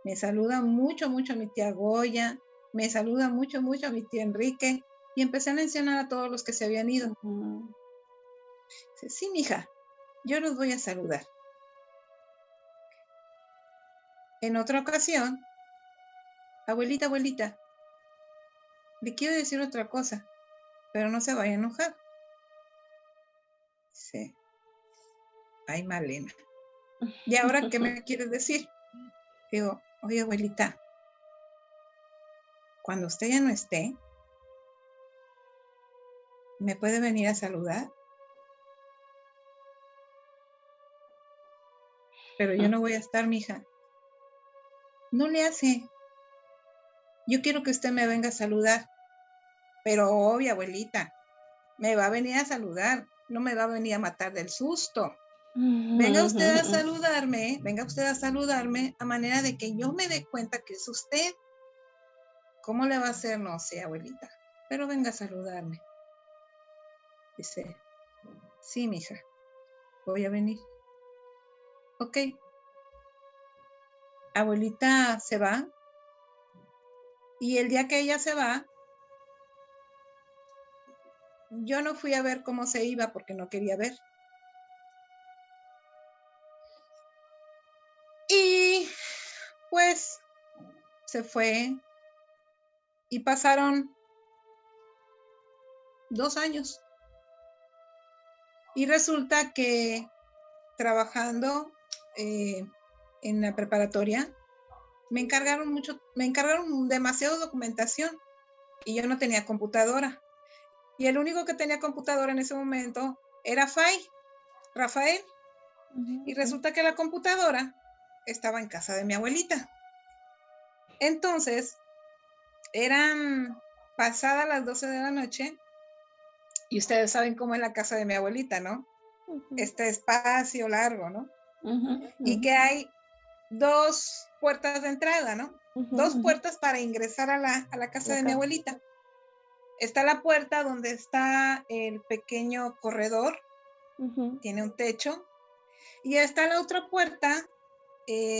me saluda mucho a mi tía Goya, me saluda mucho a mi tío Enrique, y empecé a mencionar a todos los que se habían ido. Ujú. Dice, sí, mija, yo los voy a saludar. En otra ocasión, abuelita, le quiero decir otra cosa, pero no se vaya a enojar. Dice, ay, Malena, ¿y ahora qué me quieres decir? Digo, oye, abuelita, cuando usted ya no esté, ¿me puede venir a saludar? Pero yo no voy a estar, mija. No le hace. Yo quiero que usted me venga a saludar. Pero obvio, abuelita, me va a venir a saludar. No me va a venir a matar del susto. Venga usted a saludarme a manera de que yo me dé cuenta que es usted. ¿Cómo le va a hacer? No sé, abuelita. Pero venga a saludarme. Dice, sí, mija, voy a venir. Ok. Abuelita se va. Y el día que ella se va, yo no fui a ver cómo se iba porque no quería ver. Y pues se fue y pasaron 2 años. Y resulta que trabajando en la preparatoria, me encargaron demasiada documentación y yo no tenía computadora. Y el único que tenía computadora en ese momento era Rafael. Y resulta que la computadora estaba en casa de mi abuelita. Entonces, eran pasadas las 12 de la noche y ustedes saben cómo es la casa de mi abuelita, ¿no? Este espacio largo, ¿no? Y que hay 2 puertas de entrada, ¿no? 2 puertas para ingresar a la casa de mi abuelita. Está la puerta donde está el pequeño corredor, tiene un techo, y está la otra puerta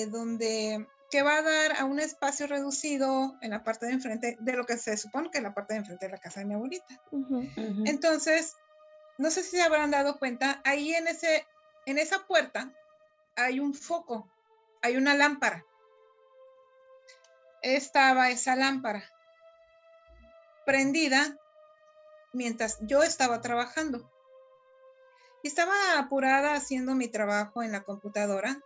donde que va a dar a un espacio reducido en la parte de enfrente de lo que se supone que es la parte de enfrente de la casa de mi abuelita. Entonces, no sé si se habrán dado cuenta, ahí en esa puerta hay un foco, hay una lámpara. Estaba esa lámpara prendida mientras yo estaba trabajando. Y estaba apurada haciendo mi trabajo en la computadora.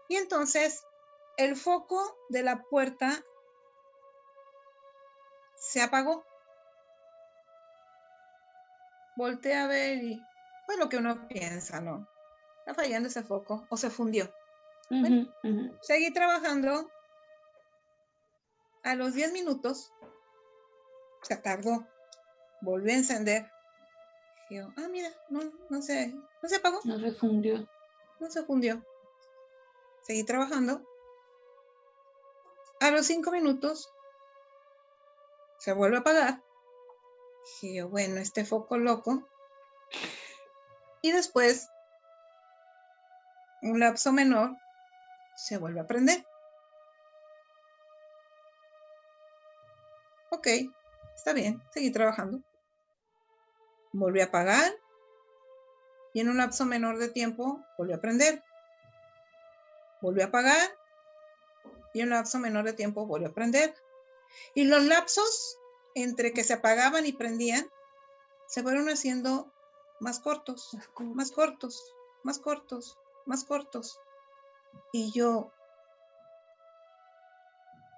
Y entonces el foco de la puerta se apagó. Volteé a ver y fue lo que uno piensa, ¿no? Está fallando ese foco o se fundió. Bueno, seguí trabajando. A los 10 minutos se tardó. Volví a encender. Y yo, mira, no se apagó. No se fundió. No se fundió. Seguí trabajando. A los 5 minutos se vuelve a apagar. Y yo, bueno, este foco loco. Y después, un lapso menor, se vuelve a prender. Ok, está bien, seguí trabajando. Volví a apagar. Y en un lapso menor de tiempo, volvió a prender. Volvió a apagar. Y en un lapso menor de tiempo, volvió a prender. Y los lapsos entre que se apagaban y prendían, se fueron haciendo más cortos, más cortos, más cortos, más cortos. Y yo,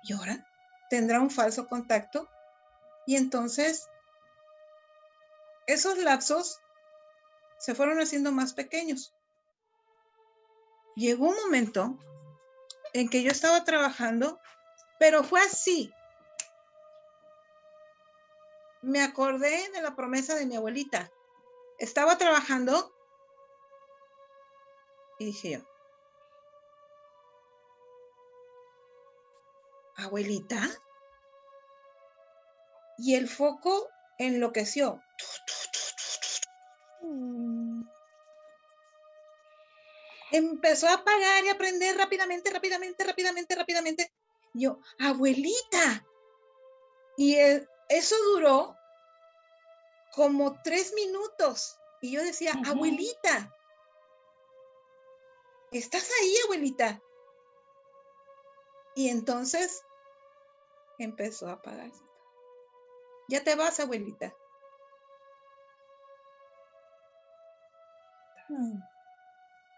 ¿y ahora? ¿Tendrá un falso contacto? Y entonces, esos lapsos se fueron haciendo más pequeños. Llegó un momento en que yo estaba trabajando, pero fue así. Me acordé de la promesa de mi abuelita. Estaba trabajando y dije yo, ¿abuelita? Y el foco enloqueció. Empezó a apagar y a prender rápidamente. Yo, abuelita. Y eso duró como 3 minutos. Y yo decía, abuelita, ¿estás ahí, abuelita? Y entonces empezó a apagarse. Ya te vas, abuelita.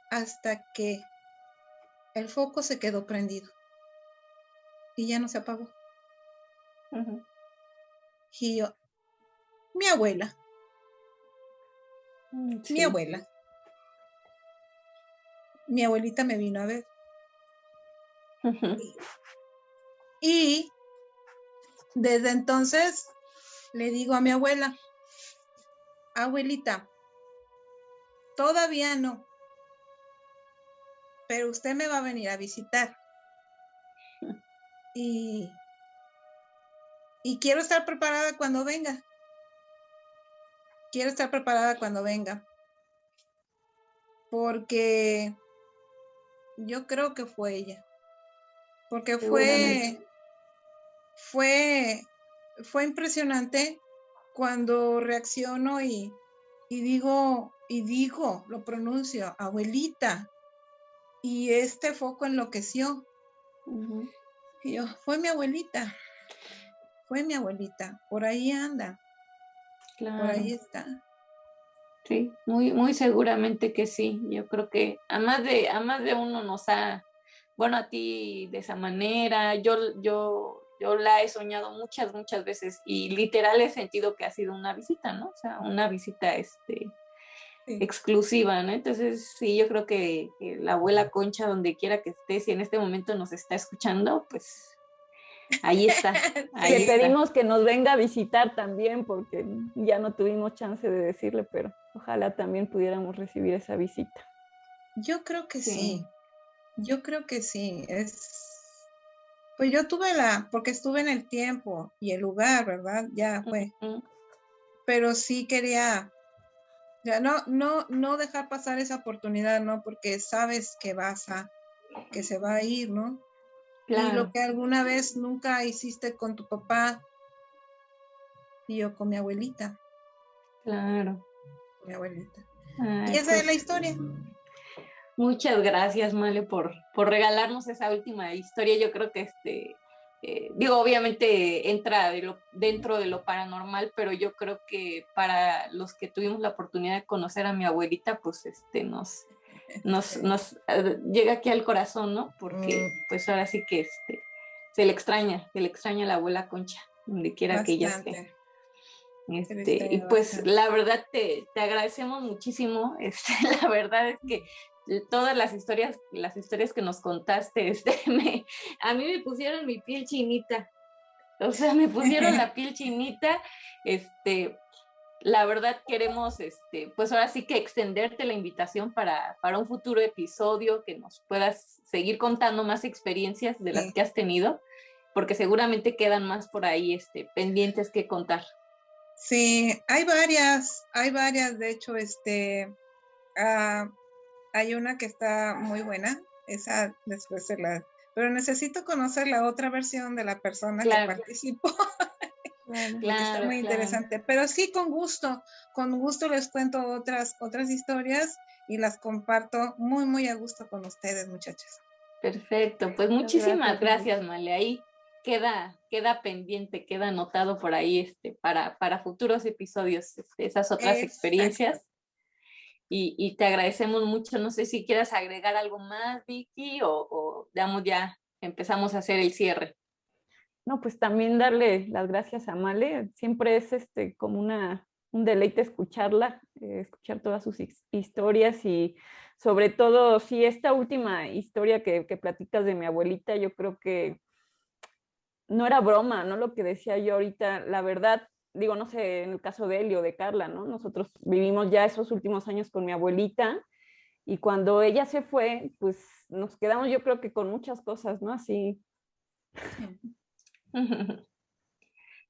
Hasta que el foco se quedó prendido y ya no se apagó. Y yo, mi abuela, Sí. mi abuelita me vino a ver. Y desde entonces le digo a mi abuela, abuelita, todavía no, pero usted me va a venir a visitar. Y quiero estar preparada cuando venga. Porque yo creo que fue ella. Porque fue impresionante cuando reacciono y digo, lo pronuncio, abuelita. Y este foco enloqueció. Y yo, fue mi abuelita. Por ahí anda. Claro. Por ahí está. Sí, muy seguramente que sí. Yo creo que a más de uno nos ha, bueno, a ti de esa manera, yo la he soñado muchas veces y literal he sentido que ha sido una visita, ¿no? O sea, una visita Sí. exclusiva, ¿no? Entonces, sí, yo creo que la abuela Concha, donde quiera que esté, si en este momento nos está escuchando, pues ahí está. Ahí Le está. pedimos que nos venga a visitar también, porque ya no tuvimos chance de decirle, pero ojalá también pudiéramos recibir esa visita. Yo creo que Sí. sí. Yo creo que sí. Pues yo porque estuve en el tiempo y el lugar, ¿verdad? Ya fue. Pero sí quería, ya no dejar pasar esa oportunidad, ¿no? Porque sabes que vas a que se va a ir, ¿no? Claro. Y lo que alguna vez nunca hiciste con tu papá y yo con mi abuelita. Claro. Con mi abuelita. Ay, Y esa es la historia. Muchas gracias, Male, por regalarnos esa última historia. Yo creo que digo, obviamente entra dentro de lo paranormal, pero yo creo que para los que tuvimos la oportunidad de conocer a mi abuelita, pues nos llega aquí al corazón, ¿no? Porque pues ahora sí que se le extraña a la abuela Concha, donde quiera que ella esté. Y pues bastante. La verdad te agradecemos muchísimo. La verdad es que todas las historias que nos contaste, a mí me pusieron mi piel chinita. O sea, me pusieron la piel chinita. La verdad queremos, pues ahora sí que extenderte la invitación para un futuro episodio, que nos puedas seguir contando más experiencias de las que has tenido, porque seguramente quedan más por ahí, pendientes que contar. Sí, hay varias, de hecho, hay una que está muy buena, esa después pero necesito conocer la otra versión de la persona que participó. Está muy interesante, pero sí, con gusto les cuento otras historias y las comparto muy a gusto con ustedes, muchachos. Perfecto, pues muchísimas gracias, Male. Ahí queda pendiente, queda anotado por ahí para futuros episodios, esas otras experiencias. Y te agradecemos mucho. No sé si quieras agregar algo más, Vicky, o ya empezamos a hacer el cierre. No, pues también darle las gracias a Male. Siempre es como un deleite escucharla, escuchar todas sus historias y sobre todo, sí, esta última historia que platicas de mi abuelita, yo creo que no era broma, ¿no? Lo que decía yo ahorita, la verdad, digo, no sé, en el caso de Eli o de Carla, ¿no? Nosotros vivimos ya esos últimos años con mi abuelita y cuando ella se fue, pues nos quedamos yo creo que con muchas cosas, ¿no? Así.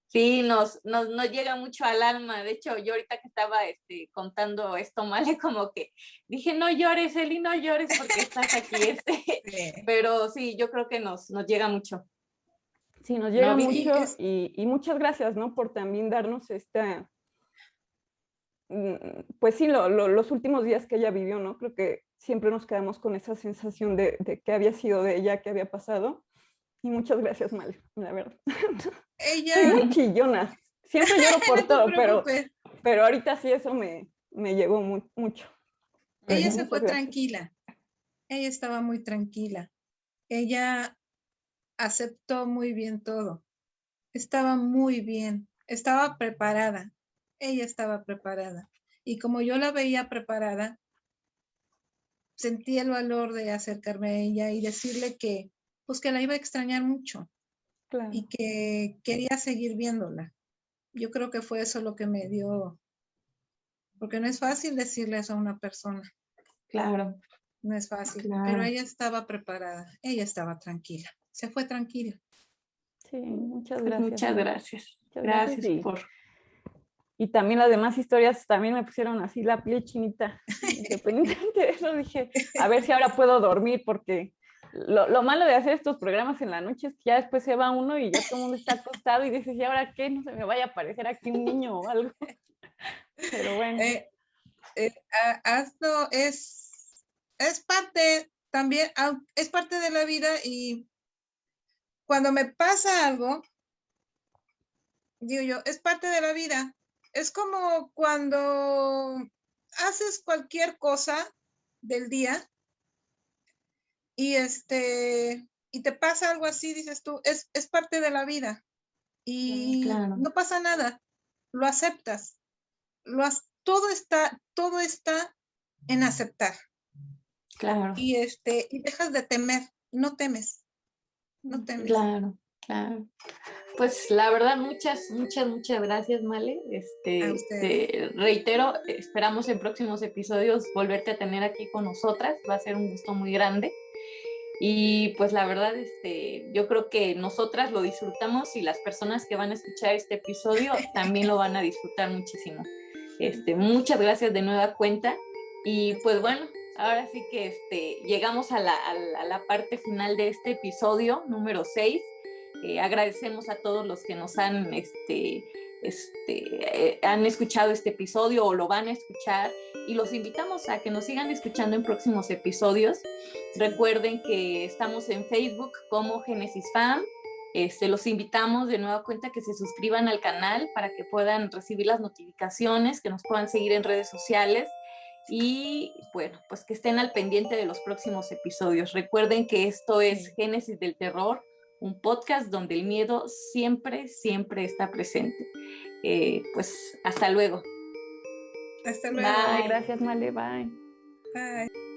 Sí, nos llega mucho al alma. De hecho, yo ahorita que estaba contando esto, Male, como que dije, no llores, Eli, no llores porque estás aquí. Pero sí, yo creo que nos llega mucho. Sí, nos llega mucho y muchas gracias, ¿no? Por también darnos pues sí, los últimos días que ella vivió, ¿no? Creo que siempre nos quedamos con esa sensación de que había sido de ella, que había pasado. Y muchas gracias, Male, la verdad. Soy muy chillona. Siempre lloro por todo, pero ahorita sí eso me llegó mucho. Ella se fue tranquila. Ella estaba muy tranquila. Ella aceptó muy bien todo. Estaba muy bien. Estaba preparada. Ella estaba preparada. Y como yo la veía preparada, sentí el valor de acercarme a ella y decirle que la iba a extrañar mucho. Claro. Y que quería seguir viéndola. Yo creo que fue eso lo que me dio, porque no es fácil decirle eso a una persona. Claro. No es fácil, pero ella estaba preparada, ella estaba tranquila, se fue tranquila. Sí, muchas gracias. Muchas gracias. Gracias por... Y también las demás historias también me pusieron así la piel chinita. Independientemente de eso, dije, a ver si ahora puedo dormir, porque lo malo de hacer estos programas en la noche es que ya después se va uno y ya todo el mundo está acostado y dices, ¿y ahora qué? No se me vaya a aparecer aquí un niño o algo. Pero bueno. Hazlo, es parte también, es parte de la vida y cuando me pasa algo, digo yo, es parte de la vida. Es como cuando haces cualquier cosa del día y y te pasa algo así, dices tú, es parte de la vida y no pasa nada, lo aceptas, todo está en aceptar. Claro. Y dejas de temer, no temes. Claro. Pues la verdad, muchas gracias, Male. Reitero, esperamos en próximos episodios volverte a tener aquí con nosotras. Va a ser un gusto muy grande. Y pues la verdad, yo creo que nosotras lo disfrutamos y las personas que van a escuchar este episodio también lo van a disfrutar muchísimo. Muchas gracias de nueva cuenta. Y pues bueno, ahora sí que llegamos a la parte final de este episodio número 6. Agradecemos a todos los que nos han escuchado este episodio o lo van a escuchar, y los invitamos a que nos sigan escuchando en próximos episodios. Recuerden que estamos en Facebook como Génesis Fam. Los invitamos de nueva cuenta que se suscriban al canal para que puedan recibir las notificaciones, que nos puedan seguir en redes sociales y bueno, pues que estén al pendiente de los próximos episodios. Recuerden que esto es Génesis del Terror, un podcast donde el miedo siempre, siempre está presente. Pues hasta luego. Hasta luego. Bye, gracias Male, bye. Bye.